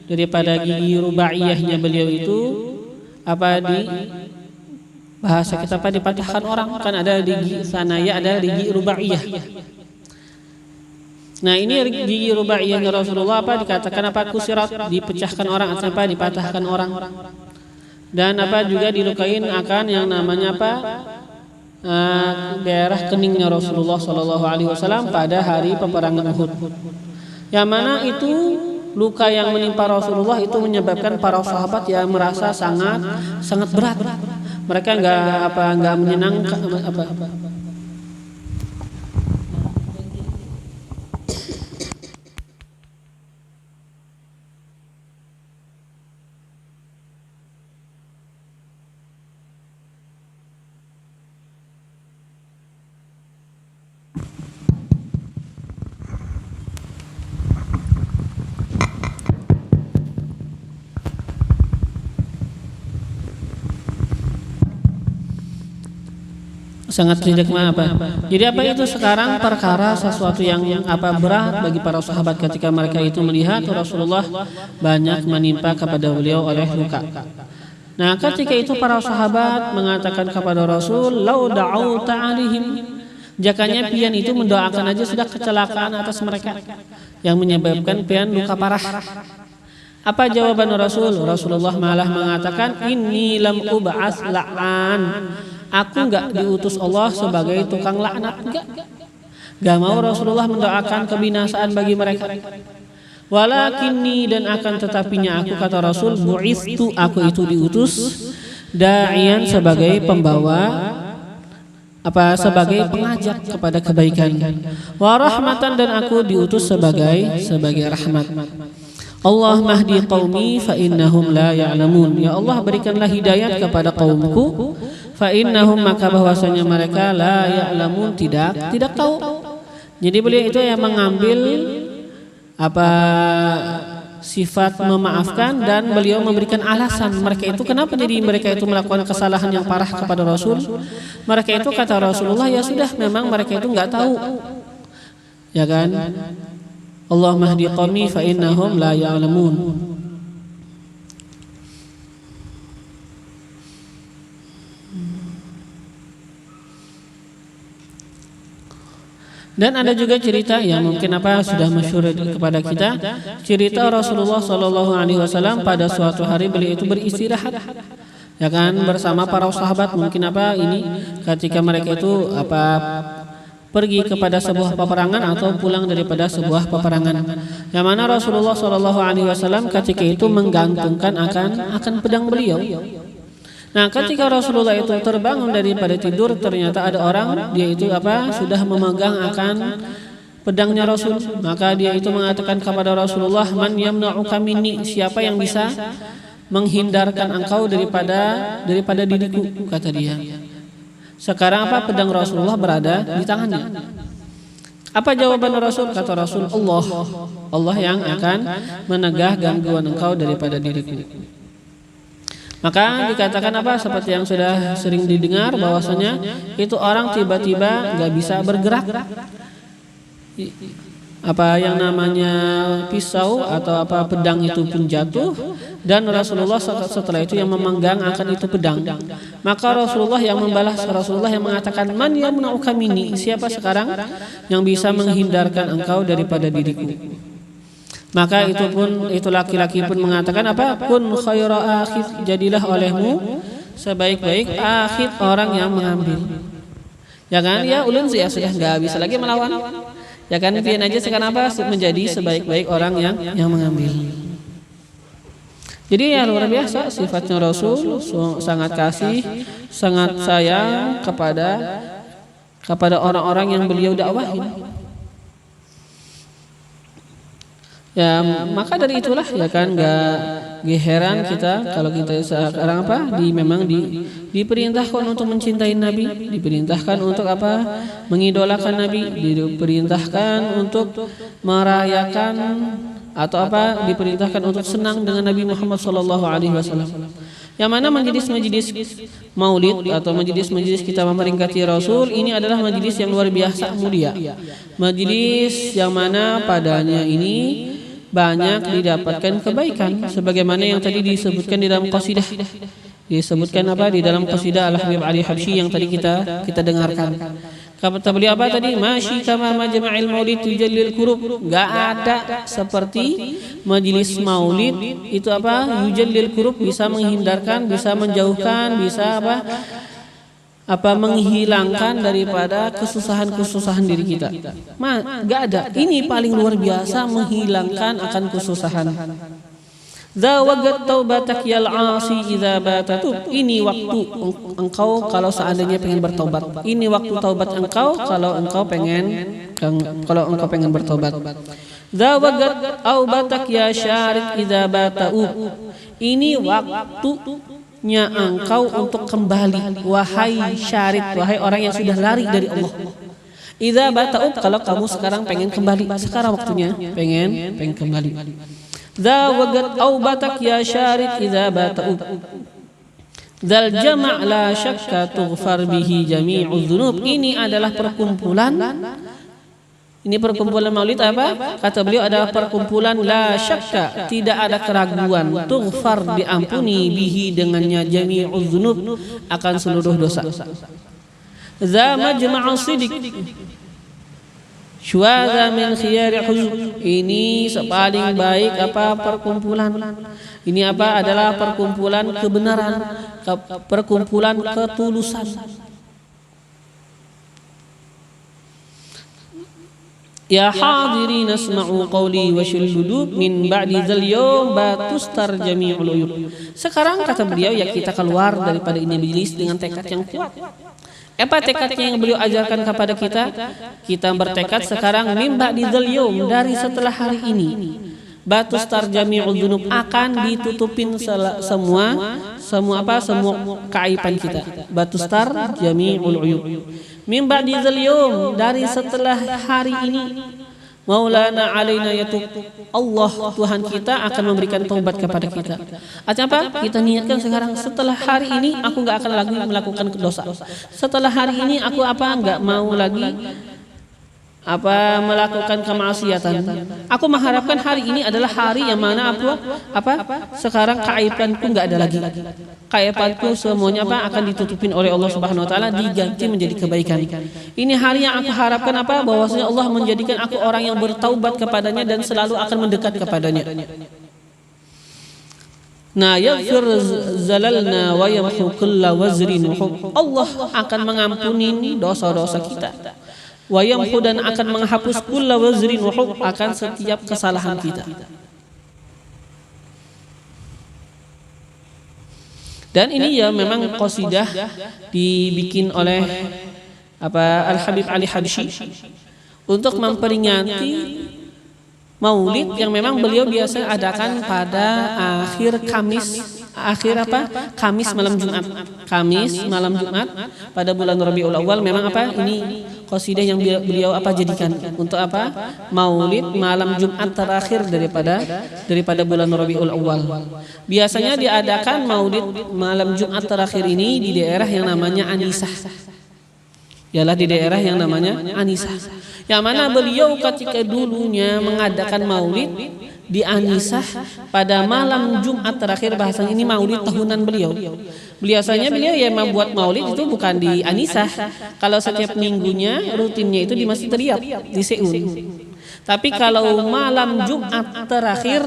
daripada gigi rubaiyahnya beliau itu apa, di bahasa kita apa, dipatahkan orang, kan ada gigi sanaya, ada gigi rubaiyah. Nah ini gigi rubaiyahnya Rasulullah apa dikatakan apa? Kusirat, dipecahkan orang, atau apa? Dipatahkan orang. Dan apa juga dilukain akan yang namanya apa? Daerah keningnya Rasulullah SAW pada hari peperangan Uhud. Yang mana itu luka yang menimpa Rasulullah itu menyebabkan para sahabat yang merasa sangat berat. Mereka nggak menyenangkan apa. Sangat tidak apa. Jadi apa itu sekarang perkara sesuatu yang apa berat bagi para sahabat ketika mereka itu melihat Rasulullah banyak menimpa kepada beliau oleh luka. Nah, ketika itu para sahabat mengatakan kepada Rasul, "Lau da'auta 'alaihim." Jakanya pian itu mendoakan aja sudah kecelakaan atas mereka yang menyebabkan pian luka parah. Apa jawaban Rasul? Rasulullah malah mengatakan, "Inni lam ub'ats la'an." Aku enggak diutus Allah sebagai tukang laknat, enggak mau Rasulullah mendoakan kebinasaan bagi mereka. Walakinni, dan akan tetapinya aku, kata Rasul, bu'istu, aku itu diutus, da'ian, sebagai pembawa, sebagai pengajak kepada kebaikan, wa rahmatan, dan aku diutus sebagai rahmat. Allah mahdi qaumi fa innahum la ya'lamun. Ya Allah, berikanlah hidayat kepada kaumku, fa innahum, maka bahwasanya mereka la ya'lamun, tidak tahu. Jadi beliau itu yang mengambil sifat memaafkan, dan beliau memberikan alasan mereka itu kenapa jadi mereka itu melakukan kesalahan yang parah kepada Rasul. Mereka itu, kata Rasulullah, ya sudah, memang mereka itu nggak tahu, ya kan? Allah mahdi qaumi fa innahum la ya'lamun. Dan ada juga cerita yang mungkin sudah masyhur kepada kita, cerita Rasulullah SAW pada suatu hari beliau itu beristirahat, ya kan, bersama para sahabat. Mungkin ketika mereka itu pergi kepada sebuah peperangan atau pulang daripada sebuah peperangan, yang mana Rasulullah SAW ketika itu menggantungkan akan pedang beliau. Nah, ketika Rasulullah itu terbangun daripada tidur, ternyata ada orang, dia itu sudah memegang akan pedangnya Rasul. Maka dia itu mengatakan kepada Rasulullah, "Man yamna'uka minni?" Siapa yang bisa menghindarkan engkau daripada diriku, kata dia. Sekarang pedang Rasulullah berada di tangannya. Apa jawaban Rasul? Kata Rasul, Allah yang akan menegah gangguan engkau daripada diriku. Maka dikatakan seperti yang sudah sering didengar, bahwasanya itu orang tiba-tiba nggak bisa bergerak, yang namanya pisau atau pedang itu pun jatuh, dan Rasulullah setelah itu yang memegang akan itu pedang. Maka Rasulullah yang membalas, Rasulullah yang mengatakan, "Man yamna'uka minni?" Siapa sekarang yang bisa menghindarkan engkau daripada diriku? Maka itu laki-laki pun mengatakan kun khaira akhid, jadilah olehmu sebaik-baik akhid, orang yang mengambil. Ya kan, ya ulun sih ya sudah nggak bisa lagi melawan. Ya kan, pian aja sekarang menjadi sebaik-baik orang yang mengambil. Jadi ya luar biasa sifatnya Rasul, sangat kasih, sangat sayang kepada orang-orang yang beliau dakwahin. Ya, maka dari itulah, ya kan, gak heran kita kalau kita sekarang memang diperintahkan untuk mencintai Nabi, diperintahkan untuk mengidolakan Nabi, diperintahkan untuk merayakan atau diperintahkan untuk senang dengan Nabi Muhammad SAW. Yang mana majelis-majelis maulid atau majelis-majelis kita memperingati Rasul ini adalah majelis yang luar biasa mulia. Majelis yang mana padanya ini banyak didapatkan kebaikan, sebagaimana yang tadi disebutkan di dalam qasidah. Disebutkan di dalam qasidah Al-Habib Ali Habsyi yang tadi kita dengarkan. Kata beliau tadi, "Masyi kama majma'il maulid yujallil qurub." Enggak ada seperti majelis maulid itu yujallil qurub, bisa menghindarkan, bisa menjauhkan, bisa menghilangkan daripada kesusahan-kesusahan diri kita. Enggak ada. Ini paling luar biasa menghilangkan akan kesusahan. Zawagat taubatak yal 'asi idza batatu. Ini waktu engkau kalau seandainya pengen bertobat. Ini waktu taubat engkau kalau engkau pengen bertobat. Zawagat taubatak ya syarik idza batau. Ini waktunya engkau untuk kembali, wahai syarik, wahai orang yang sudah lari dari Allah. Idza batau, kalau kamu sekarang pengen kembali, sekarang waktunya pengen kembali. Zawagat aubatak ya syarik idza bata'u. Dzal jama' la syakka tughfar bihi jami'udz dzunub. Ini adalah perkumpulan Ini perkumpulan maulid apa? Kata beliau adalah perkumpulan la syakka, tidak ada keraguan, tughfar, diampuni bihi dengannya jami'uz dzunub, akan seluruh dosa. Za majma'u sidik syuadza min khiyari huzub, ini paling baik apa perkumpulan. Ini apa? Adalah perkumpulan kebenaran, perkumpulan ketulusan. Ya hadirin asma'u qawli wa syulludub min ba'di dzal yawm batustar jami'ul uyub. Sekarang kata beliau, ya kita keluar daripada ini majelis dengan tekad yang kuat. Apa tekadnya yang beliau ajarkan kepada kita? Kita bertekad sekarang min ba'di dzal yawm, dari setelah hari ini, batustar jami'ul dzunub, akan ditutupin semua keaiban kita. Batustar jami'ul uyub. Min ba'di dzal yawm, dari setelah hari ini, Maulana alaina yatub, Allah Tuhan kita akan memberikan taubat kepada kita. Artinya apa? Kita niatkan sekarang, setelah hari ini aku enggak akan lagi melakukan dosa. Setelah hari ini aku enggak mau lagi melakukan kemaksiatan. Aku mengharapkan hari ini adalah hari yang mana sekarang keaibanku enggak ada lagi. Keaibanku semuanya akan ditutupin oleh Allah Subhanahu wa taala, diganti menjadi kebaikan. Ini hari yang aku harapkan bahwasanya Allah menjadikan aku orang yang bertaubat kepadanya dan selalu akan mendekat kepadanya. Nah, yaghfir zalalna wa yamhu kulla wazrin. Allah akan mengampuni dosa-dosa kita. Wa yamhu, dan akan menghapus kulla wazrin akan setiap kesalahan kita. Dan ini ya memang qasidah dibikin oleh Al-Habib Ali Habsyi untuk memperingati maulid yang memang beliau biasa adakan pada Kamis malam Jumat. Kamis malam Jumat pada bulan Rabiul Awal, memang ini qasidah yang beliau jadikan untuk maulid malam Jumat terakhir daripada bulan Rabiul Awal. Biasanya diadakan maulid malam Jumat terakhir ini di daerah yang namanya Anisah. Ialah di daerah yang namanya Anisah. Yang mana beliau ketika dulunya mengadakan maulid di Anisah pada malam Jumat terakhir, bahasanya ini maulid tahunan beliau. Biasanya beliau ya membuat maulid itu bukan di Anisah. Kalau setiap minggunya rutinnya itu di Masjid Riyadh di Seun. Tapi kalau malam Jumat terakhir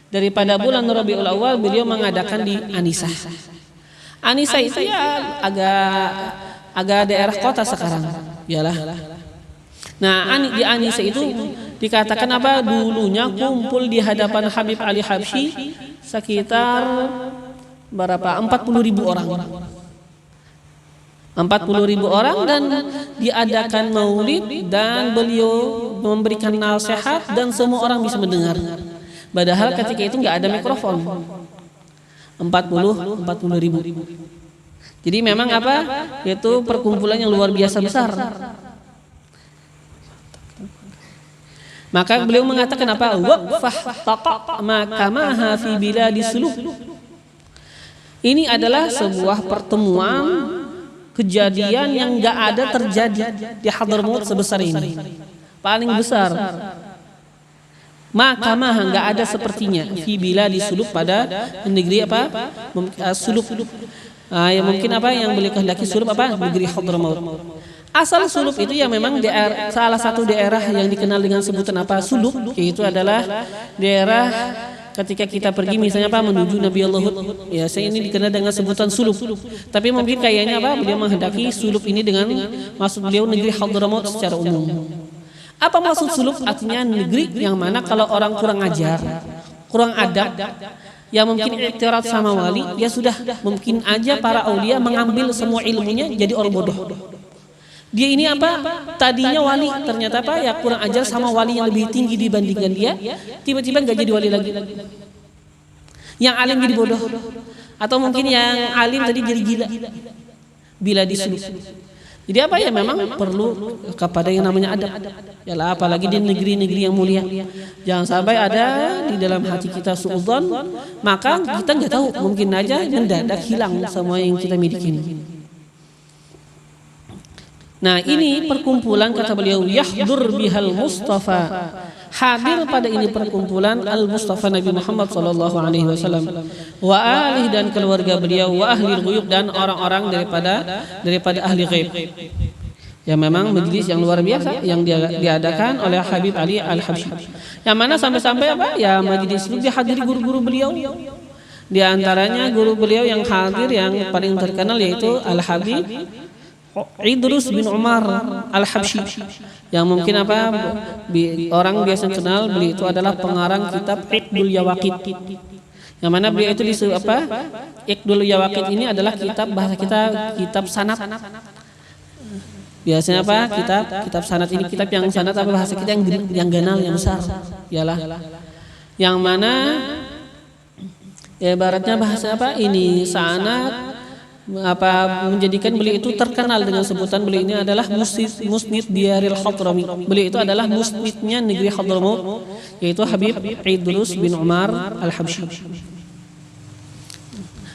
daripada bulan Rabiul Awal, beliau mengadakan di Anisah. Anisah itu ya agak daerah kota sekarang. Yalah. Nah, di Anisah itu dikatakan dulunya kumpul di hadapan Habib Ali Habsyi sekitar 40.000 orang. 40.000 orang, dan diadakan maulid dan beliau memberikan nasihat dan semua orang bisa mendengar. Padahal ketika itu nggak ada mikrofon. 40.000. Jadi memang itu perkumpulan yang luar biasa besar. Maka beliau mengatakan waqfah taqa makamaha fi biladi suluk. Ini adalah sebuah pertemuan kejadian yang enggak ada terjadi di Hadramaut sebesar ini. Paling besar. Makamaha, enggak ada sepertinya fi biladi suluk, pada negeri suluk. Ya mungkin yang beliau kehendaki suluk negeri Hadramaut. Asal suluk itu yang memang salah satu daerah yang dikenal dengan sebutan suluk, yaitu adalah daerah ketika kita pergi misalnya menuju Nabi Allah Hud, ya saya ini dikenal dengan sebutan suluk. Tapi mungkin kayaknya beliau menghendaki suluk ini dengan maksud beliau negeri Hadramaut secara umum. Apa maksud suluk? Artinya negeri yang mana kalau orang kurang ajar, kurang adab, ya mungkin iktirat sama wali, ya sudah mungkin aja para aulia mengambil semua ilmunya jadi orang bodoh. Dia ini tadinya wali, ternyata ya kurang ajar sama wali yang lebih tinggi dibandingkan dia, tiba-tiba nggak jadi wali lagi. Yang alim jadi bodoh, atau mungkin yang alim tadi jadi gila bila disuluk. Jadi ya memang perlu kepada yang namanya adab. Yalah, apalagi di negeri-negeri yang mulia. Jangan sampai ada di dalam hati kita suudzon, maka kita nggak tahu, mungkin aja mendadak hilang semua yang kita miliki ini. Nah, ini perkumpulan kata beliau yahdur bihal Mustafa. Hadir pada ini perkumpulan al Mustafa Nabi Muhammad sallallahu alaihi wasallam wa alihi dan keluarga beliau wa ahli ghuyub dan orang-orang daripada ahli ghaib. Ya memang majlis yang luar biasa yang diadakan oleh Habib Ali Al-Habsyi. Yang mana sampai-sampai apa? Ya majlis itu dihadiri guru-guru beliau. Di antaranya guru beliau yang hadir yang paling terkenal yaitu Al-Habib Idrus bin Umar Al-Habsyi, yang mungkin apa orang biasa kenal beliau itu adalah pengarang kitab Iqdul Yawaqid. Yang mana beliau itu disebut apa? Iqdul Yawaqid ini adalah kitab bahasa kita kitab sanad. Biasanya apa? Kitab sanad ini kitab yang sanad apa bahasa kita yang ganal yang besar. Ialah yang mana ibaratnya bahasa apa? Ini sanad apa menjadikan beliau itu terkenal dengan sebutan beliau ini adalah musnid Diyaril Hadrami. Beliau itu adalah musnidnya negeri Hadramaut, yaitu Habib Idrus bin Umar Al-Habsyi.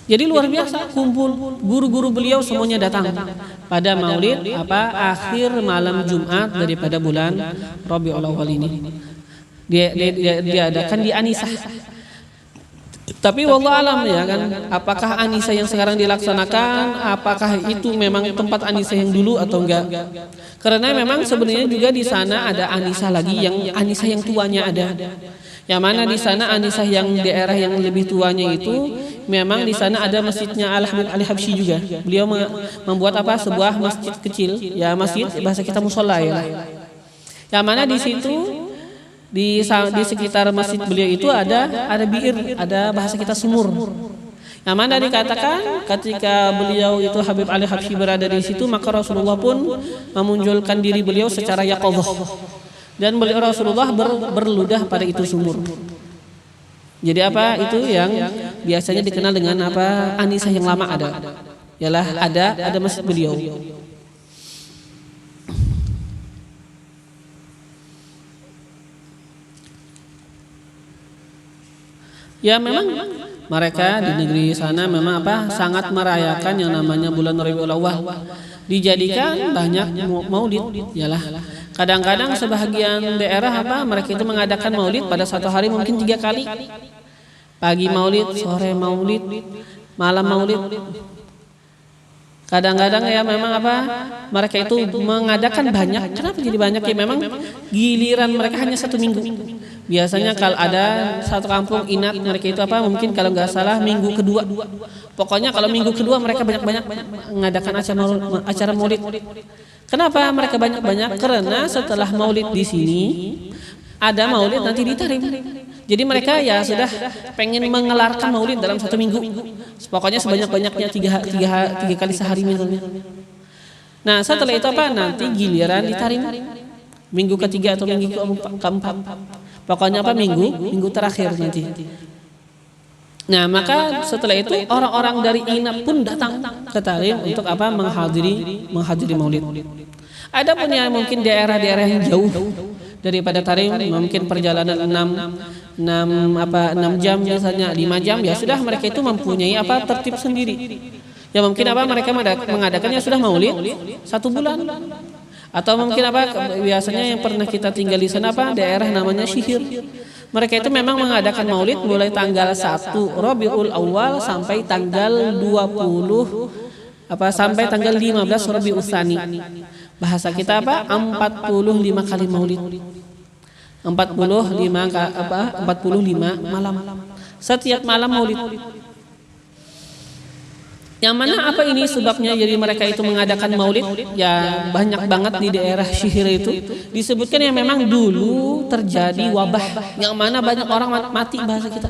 Jadi luar biasa, kumpul guru-guru beliau semuanya datang pada Maulid apa akhir malam Jumat daripada bulan Rabiul Awal ini. Diadakan di Anisah. Tapi wallahu alam ya kan, apakah Anisah yang sekarang dilaksanakan, apakah itu memang tempat Anisah yang dulu atau enggak? Karena memang sebenarnya juga di sana ada Anisah lagi yang Anisah yang tuanya ada. Yang mana di sana Anisah yang daerah yang lebih tuanya itu memang di sana ada masjidnya Al-Habib Al-Habsyi juga. Beliau membuat apa sebuah masjid kecil, ya masjid bahasa kita musola ya. Yang mana di situ di sekitar masjid beliau itu ada biir, ada bahasa kita sumur. Yang mana dikatakan ketika beliau itu Habib Al-Habsyi berada di situ, maka Rasulullah pun memunculkan diri beliau secara yaqadhah. Dan beliau Rasulullah berludah pada itu sumur. Jadi apa itu yang biasanya dikenal dengan apa Anisah yang lama ada. Yalah ada masjid beliau. Ya memang mereka di negeri sana memang apa sangat merayakan yang namanya bulan Rabiul Awal. Dijadikan banyak maulid, yalah. Kadang-kadang sebahagian daerah apa mereka itu mengadakan maulid pada satu hari mungkin 3 kali. Pagi maulid, sore maulid, malam maulid. Kadang-kadang ya memang apa mereka itu mengadakan banyak. Kenapa jadi banyak? Ya memang giliran mereka hanya 1 minggu. Biasanya kalau ada satu kampung inat mereka itu apa mungkin kalau nggak salah minggu kedua. Pokoknya kalau minggu kedua mereka banyak-banyak mengadakan acara maulid. Kenapa mereka banyak-banyak? Karena setelah maulid di sini ada maulid nanti di Tarim. Jadi mereka ya sudah pengen mengelarkan maulid dalam 1 minggu. Pokoknya sebanyak-banyaknya 3 kali sehari misalnya. Nah setelah itu apa nanti giliran di Tarim minggu ketiga atau minggu keempat. Pokoknya apa minggu terakhir nanti. Nah maka setelah itu orang-orang dari Inap pun datang ke Tarim untuk apa menghadiri maulid. Ada pun yang mungkin daerah-daerah yang jauh daripada Tarim mungkin perjalanan 6 jam misalnya 5 jam ya sudah mereka itu mempunyai apa tertib sendiri. Ya mungkin apa mereka mengadakannya sudah maulid 1 bulan. Atau mungkin apa biasanya yang pernah kita tinggal di sana apa daerah namanya Syihir. Mereka itu memang mengadakan maulid mulai tanggal 1 Rabiul Awal sampai tanggal 20 apa sampai tanggal 15 Rabiul Tsani. Bahasa kita apa 45 kali maulid. 45 malam. Setiap malam maulid. Yang mana apa ini sebabnya jadi mereka itu mengadakan maulid? Ya banyak banget di daerah Syihir itu disebutkan yang memang dulu terjadi wabah yang mana banyak orang mati bahasa kita.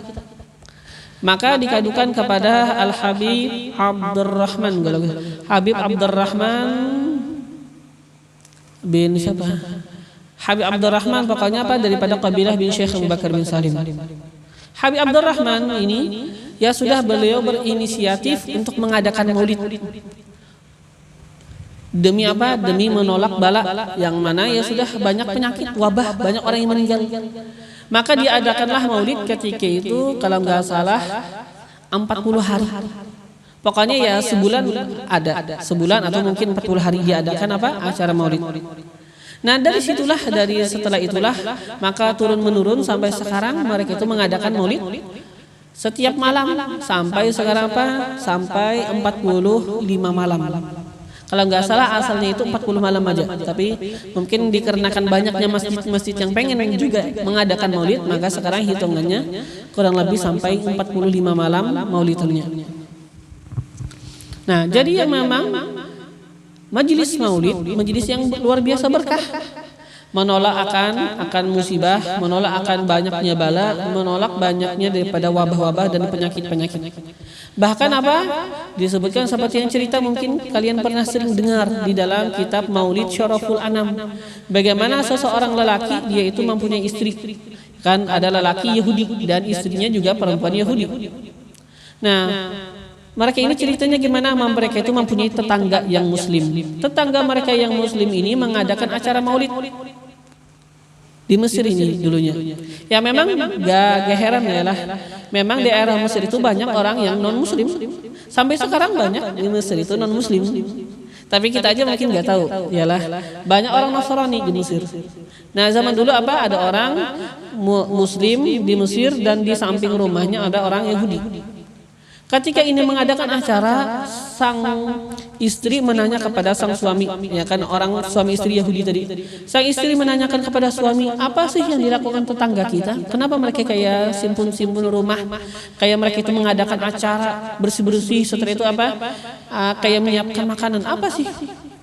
Maka dikadukan kepada Al-Habib Abdurrahman Habib Abdurrahman bin siapa? Habib Abdurrahman pokoknya apa daripada kabilah bin Syekh Abu Bakar bin Salim. Habib Abdurrahman ini ya sudah beliau berinisiatif untuk mengadakan maulid. Demi apa? Demi menolak bala yang mana ya sudah banyak penyakit, wabah, banyak orang yang meninggal. Maka diadakanlah maulid ketika itu kalau nggak salah 40 hari. Pokoknya ya sebulan ada, sebulan atau mungkin 40 hari diadakan acara maulid. Nah dari setelah itulah maka turun menurun sampai sekarang mereka itu mengadakan maulid setiap malam sampai sekarang sampai 45 malam. Kalau nggak salah asalnya itu 40 malam aja, tapi mungkin dikarenakan banyaknya masjid-masjid yang pengen juga mengadakan maulid, maka sekarang hitungannya kurang lebih sampai 45 malam maulidannya. Nah, jadi yang memang majelis maulid, majelis yang luar biasa berkah, menolak akan musibah, menolak akan banyaknya bala, menolak banyaknya daripada wabah-wabah dan penyakit-penyakit. Bahkan disebutkan seperti yang cerita mungkin kalian pernah sering dengar di dalam kitab Maulid Syaraful Anam. Bagaimana seseorang lelaki dia itu mempunyai istri. Kan ada lelaki Yahudi dan istrinya juga perempuan Yahudi. Nah, mereka ini ceritanya gimana? Mereka itu mempunyai tetangga yang muslim. Tetangga mereka yang muslim ini mengadakan acara maulid di Mesir ini dulunya. Ya memang gak heran ya lah. Memang di daerah Mesir itu banyak orang yang non muslim. Sampai sekarang banyak di Mesir itu non muslim. Tapi kita aja mungkin gak tahu. Yalah, banyak orang Nasrani di Mesir. Nah zaman dulu ada orang muslim di Mesir dan di samping rumahnya ada orang Yahudi. Ketika ini mengadakan acara, sang istri menanya kepada sang suami, ya kan orang suami istri Yahudi tadi. Sang istri menanyakan kepada suami, apa sih yang dilakukan tetangga kita? Kenapa mereka kayak simpun-simpun rumah? Kayak mereka itu mengadakan acara bersih-bersih, setelah itu kayak menyiapkan makanan. Apa sih?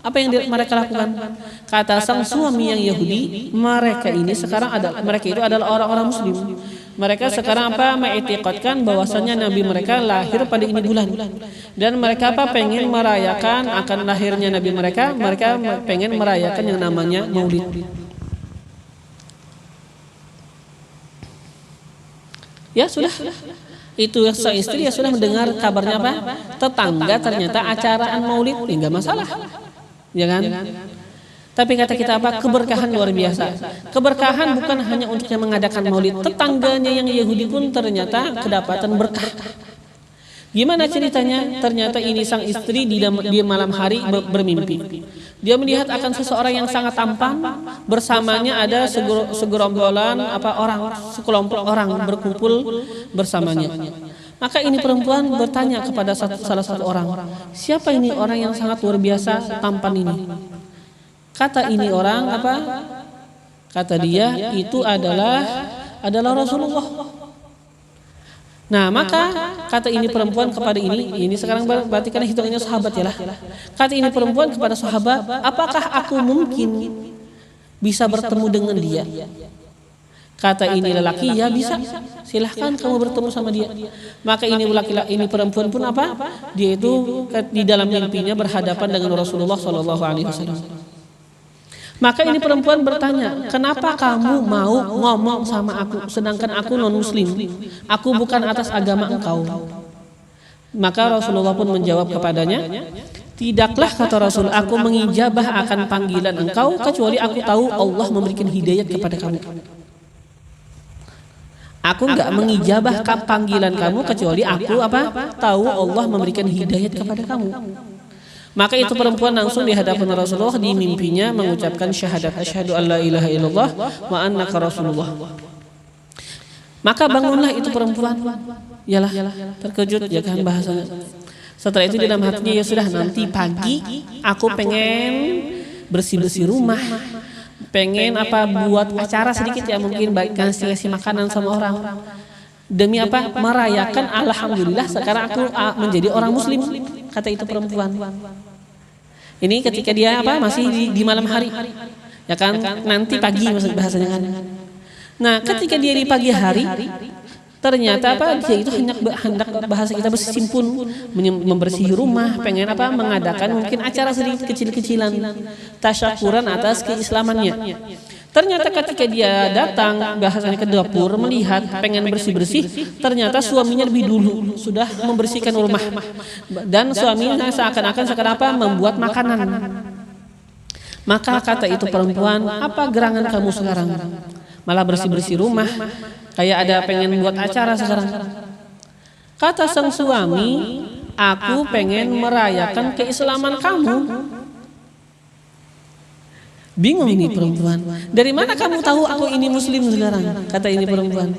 Apa yang mereka lakukan? Kata sang suami yang Yahudi, mereka itu adalah orang-orang Muslim. Mereka sekarang mengiktikadkan bahwasanya Nabi mereka lahir pada ini bulan, dan mereka pengen merayakan akan lahirnya Nabi mereka pengen merayakan yang namanya Maulid. Ya sudah, itu sang istri ya sudah mendengar kabarnya tetangga ternyata acaraan Maulid, enggak masalah, ya kan? Tapi kata kita keberkahan luar biasa. Keberkahan bukan hanya untuk yang mengadakan maulid. Tetangganya yang Yahudi pun ternyata kedapatan berkah. Gimana ceritanya? Ternyata ini sang istri di malam hari bermimpi. Dia melihat akan seseorang yang sangat tampan. Bersamanya ada segerombolan sekelompok orang berkumpul bersamanya. Maka ini perempuan bertanya kepada salah satu orang, siapa ini orang yang sangat luar biasa tampan ini? Kata ini orang Kata dia itu adalah Rasulullah. Nah maka kata ini perempuan kepada ini sekarang berarti karena hitungannya sahabat ya lah. Kata ini perempuan kepada sahabat, apakah aku mungkin bisa bertemu dengan dia? Kata ini lelaki, ya bisa, silahkan kamu bertemu sama dia. Maka ini perempuan pun dia itu di dalam mimpinya berhadapan dengan Rasulullah SAW. Maka ini perempuan bertanya, kenapa kamu mau ngomong sama aku sedangkan aku non muslim? Aku bukan atas agama engkau. Maka Rasulullah pun menjawab kepadanya, tidaklah kata Rasul, aku mengijabah akan panggilan engkau kecuali aku tahu Allah memberikan hidayat kepada kamu. Aku enggak mengijabah panggilan kamu kecuali aku tahu Allah memberikan hidayat kepada kamu. Maka itu perempuan langsung di hadapan Rasulullah di mimpinya mengucapkan syahadat asyhadu alla ilaha illallah wa annaka rasulullah. Maka bangunlah itu perempuan. Yalah, terkejut ya kan bahasanya. Setelah itu dalam hatinya, ya sudah nanti pagi aku pengen bersih-bersih rumah. Pengen buat acara sedikit ya, mungkin baik kasih makanan sama orang. Demi merayakan alhamdulillah sekarang aku menjadi orang muslim, kata itu perempuan. Ini ketika dia masih di malam hari. Ya kan, nanti pagi maksud bahasanya kan. Nah, ketika dia di pagi hari, ternyata dia itu hendak bahasa kita bersimpun, membersihi rumah, pengen mengadakan mungkin acara sedikit kecil-kecilan, tasyakuran atas keislamannya. Ternyata ketika dia datang bahasanya ke dapur melihat pengen bersih-bersih, ternyata suaminya lebih dulu sudah membersihkan rumah. Dan suaminya seakan-akan membuat makanan. Maka kata itu perempuan, apa gerangan kamu sekarang? Malah bersih-bersih rumah, kayak ada pengen buat acara sekarang. Kata sang suami, aku pengen merayakan keislaman kamu. Bingung ini perempuan. Dari mana kamu tahu aku ini muslim sekarang? Kata ini perempuan.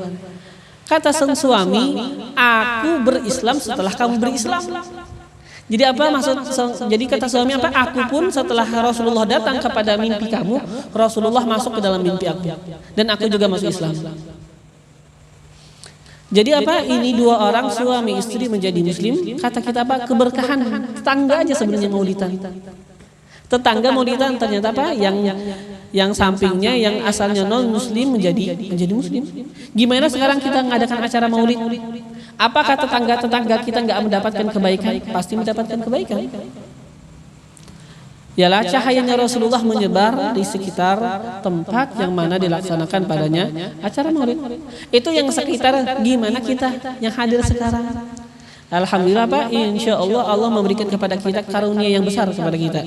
Kata sang suami, aku berislam setelah kamu berislam. Jadi apa maksud? Jadi kata suami apa? Aku pun setelah Rasulullah datang kepada mimpi kamu, Rasulullah masuk ke dalam mimpi aku, dan aku juga masuk Islam. Jadi apa? Ini dua orang suami istri menjadi muslim. Kata kita apa? Keberkahan. Tetangga aja sebenarnya maulidan. Tetangga maulidan ternyata apa? Yang sampingnya yang asalnya non muslim menjadi muslim. Gimana sekarang kita mengadakan acara maulid? Apakah tetangga kita nggak mendapatkan kebaikan? Pasti mendapatkan kebaikan. Yalah cahayanya Rasulullah menyebar di sekitar tempat yang mana dilaksanakan padanya acara maulid. Itu yang sekitar. Gimana kita yang hadir sekarang? Alhamdulillah Pak, insya Allah memberikan kepada kita karunia yang besar kepada kita.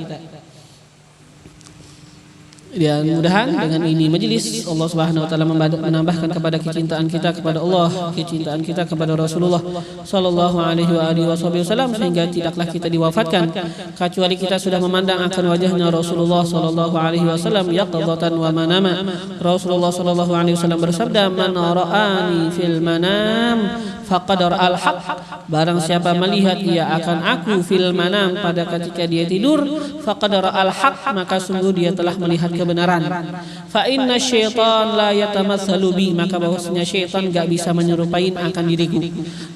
Dan mudahan dengan ini majelis Allah Subhanahu wa taala menambahkan kepada kecintaan kita kepada Allah, kecintaan kita kepada Rasulullah sallallahu alaihi wasallam, sehingga tidaklah kita diwafatkan kecuali kita sudah memandang akan wajahnya Rasulullah sallallahu alaihi wasallam yaqdatan wa manama. Rasulullah sallallahu alaihi wasallam bersabda, "Man ra'ani fil manam faqad ra'al haq." Barang siapa melihat ia akan aku fil manam pada ketika dia tidur, faqad ra'al haq, maka sungguh dia telah melihat kebenaran. Fa inna syaitan la yatamatsalu bi, maka bahwasanya syaitan enggak bisa menyerupai akan diriku.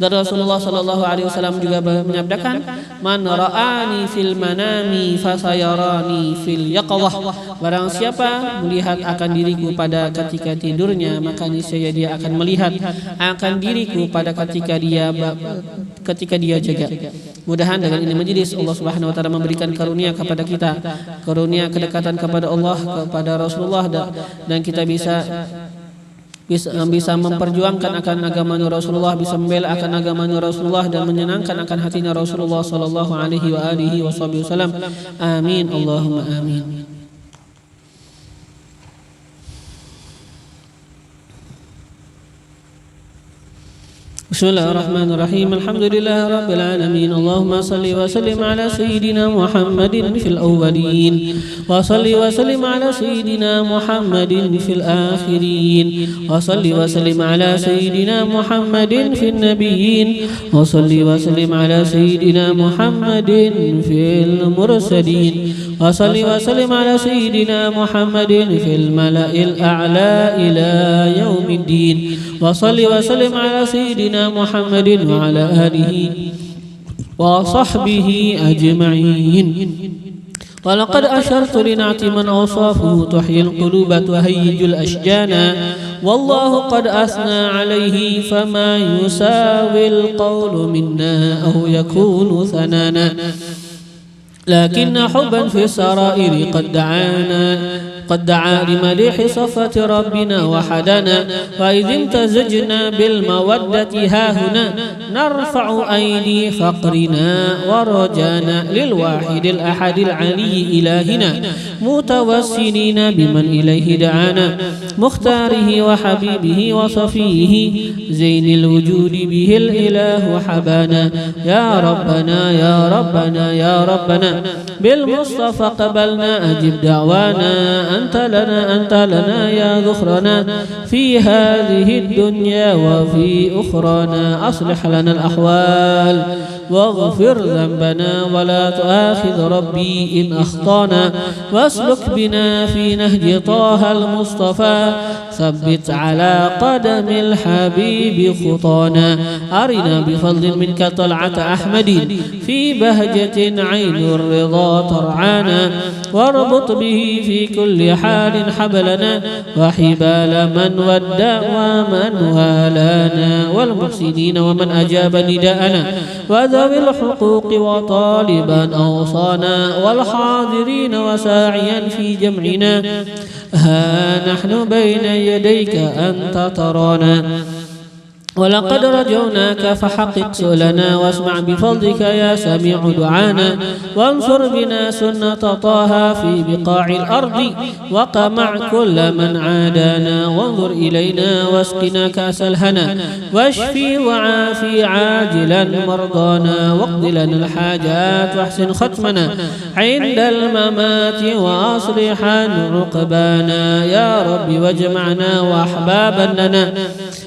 Dan Rasulullah sallallahu alaihi wasallam juga menyabdakan, "Man ra'ani fil manami fasayarani fil yaqظah." Barang siapa melihat akan diriku pada ketika tidurnya, maka niscaya dia akan melihat akan diriku pada ketika dia jaga. Mudahan dengan ini majelis Allah Subhanahu wa taala memberikan karunia kepada kita, karunia kedekatan kepada Allah, kepada Rasulullah, dan kita bisa memperjuangkan akan agamanya Rasulullah, bisa membela akan agamanya Rasulullah, dan menyenangkan akan hatinya Rasulullah sallallahu alaihi wasallam. Amin Allahumma amin. بسم الله الرحمن الرحيم. الحمد لله رب العالمين. اللهم صل وسلم على سيدنا محمد في الأولين، وصل وسلم على سيدنا محمد في الآخرين، وصل وسلم على سيدنا محمد في النبيين، وصل وسلم على سيدنا محمد في المرسلين، وصل وسلم على سيدنا محمد في الملأ الأعلى إلى يوم الدين، وصل وسلم على سيدنا محمد وعلى آله وصحبه أجمعين. ولقد أشرت لنعت من أوصافه تحيي القلوب تهيج الأشجان، والله قد أثنى عليه فما يساوي القول منا أو يكون ثنانا، لكن حبا في السرائر قد دعا لمديح صفة ربنا وحدنا، وإذ امتزجنا بالمودة هاهنا نرفع أيدي فقرنا ورجانا للواحد الأحد العلي إلهنا، متوسلين بمن إليه دعانا، مختاره وحبيبه وصفيه زين الوجود به الإله حبانا، يا ربنا يا ربنا يا ربنا بالمصطفى قبلنا أجب دعوانا، أنت لنا يا ذخرنا في هذه الدنيا وفي أخرانا، أصلح لنا الأحوال واغفر ذنبنا ولا تؤاخذ ربي إن أخطانا، واسلك بنا في نهج طه المصطفى، ثبت على قدم الحبيب خطانا، أرنا بفضل منك طلعة أحمد في بهجة عين الرضا ترعانا، واربط به في كل حال حبلنا وحبال من ودى ومن والانا، والمحسنين ومن أجاب نداءنا، وذوي الحقوق وطالبا أوصانا، والحاضرين وساعيا في جمعنا، ها نحن بين يديك أنت ترانا، ولقد رجوناك فحقق سؤلنا واسمع بفضلك يا سميع دعانا وانصر بنا سنة طه في بقاع الأرض وقمع كل من عادانا وانظر إلينا واسقنا كأس الهنا واشفي وعافي عاجلا مرضانا واقض لنا الحاجات واحسن ختمنا عند الممات وأصلح عقبانا يا رب واجمعنا وأحبابا لنا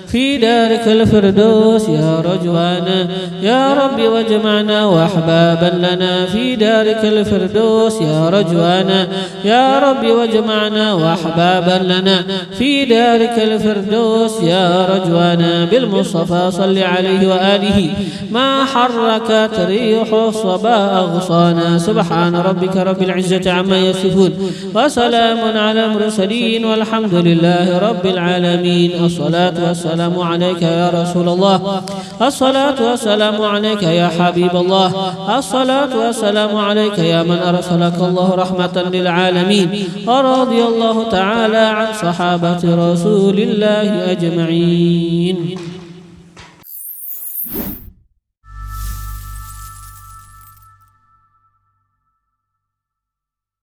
في دارك الفردوس يا رجوانا يا رب واجمعنا وأحبابا لنا في دارك الفردوس يا رجوانا يا رب واجمعنا وأحبابا لنا في دارك الفردوس يا رجوانا بالمصطفى صل عليه وآله ما حركت ريح الصبا أغصانا سبحان ربك رب العزة عما يصفون وسلام على المرسلين والحمد لله رب العالمين. الصلاة والسلام عليك يا رسول الله الصلاة والسلام عليك يا حبيب الله الصلاة والسلام عليك يا من أرسلك الله رحمة للعالمين ورضي الله تعالى عن صحابة رسول الله أجمعين.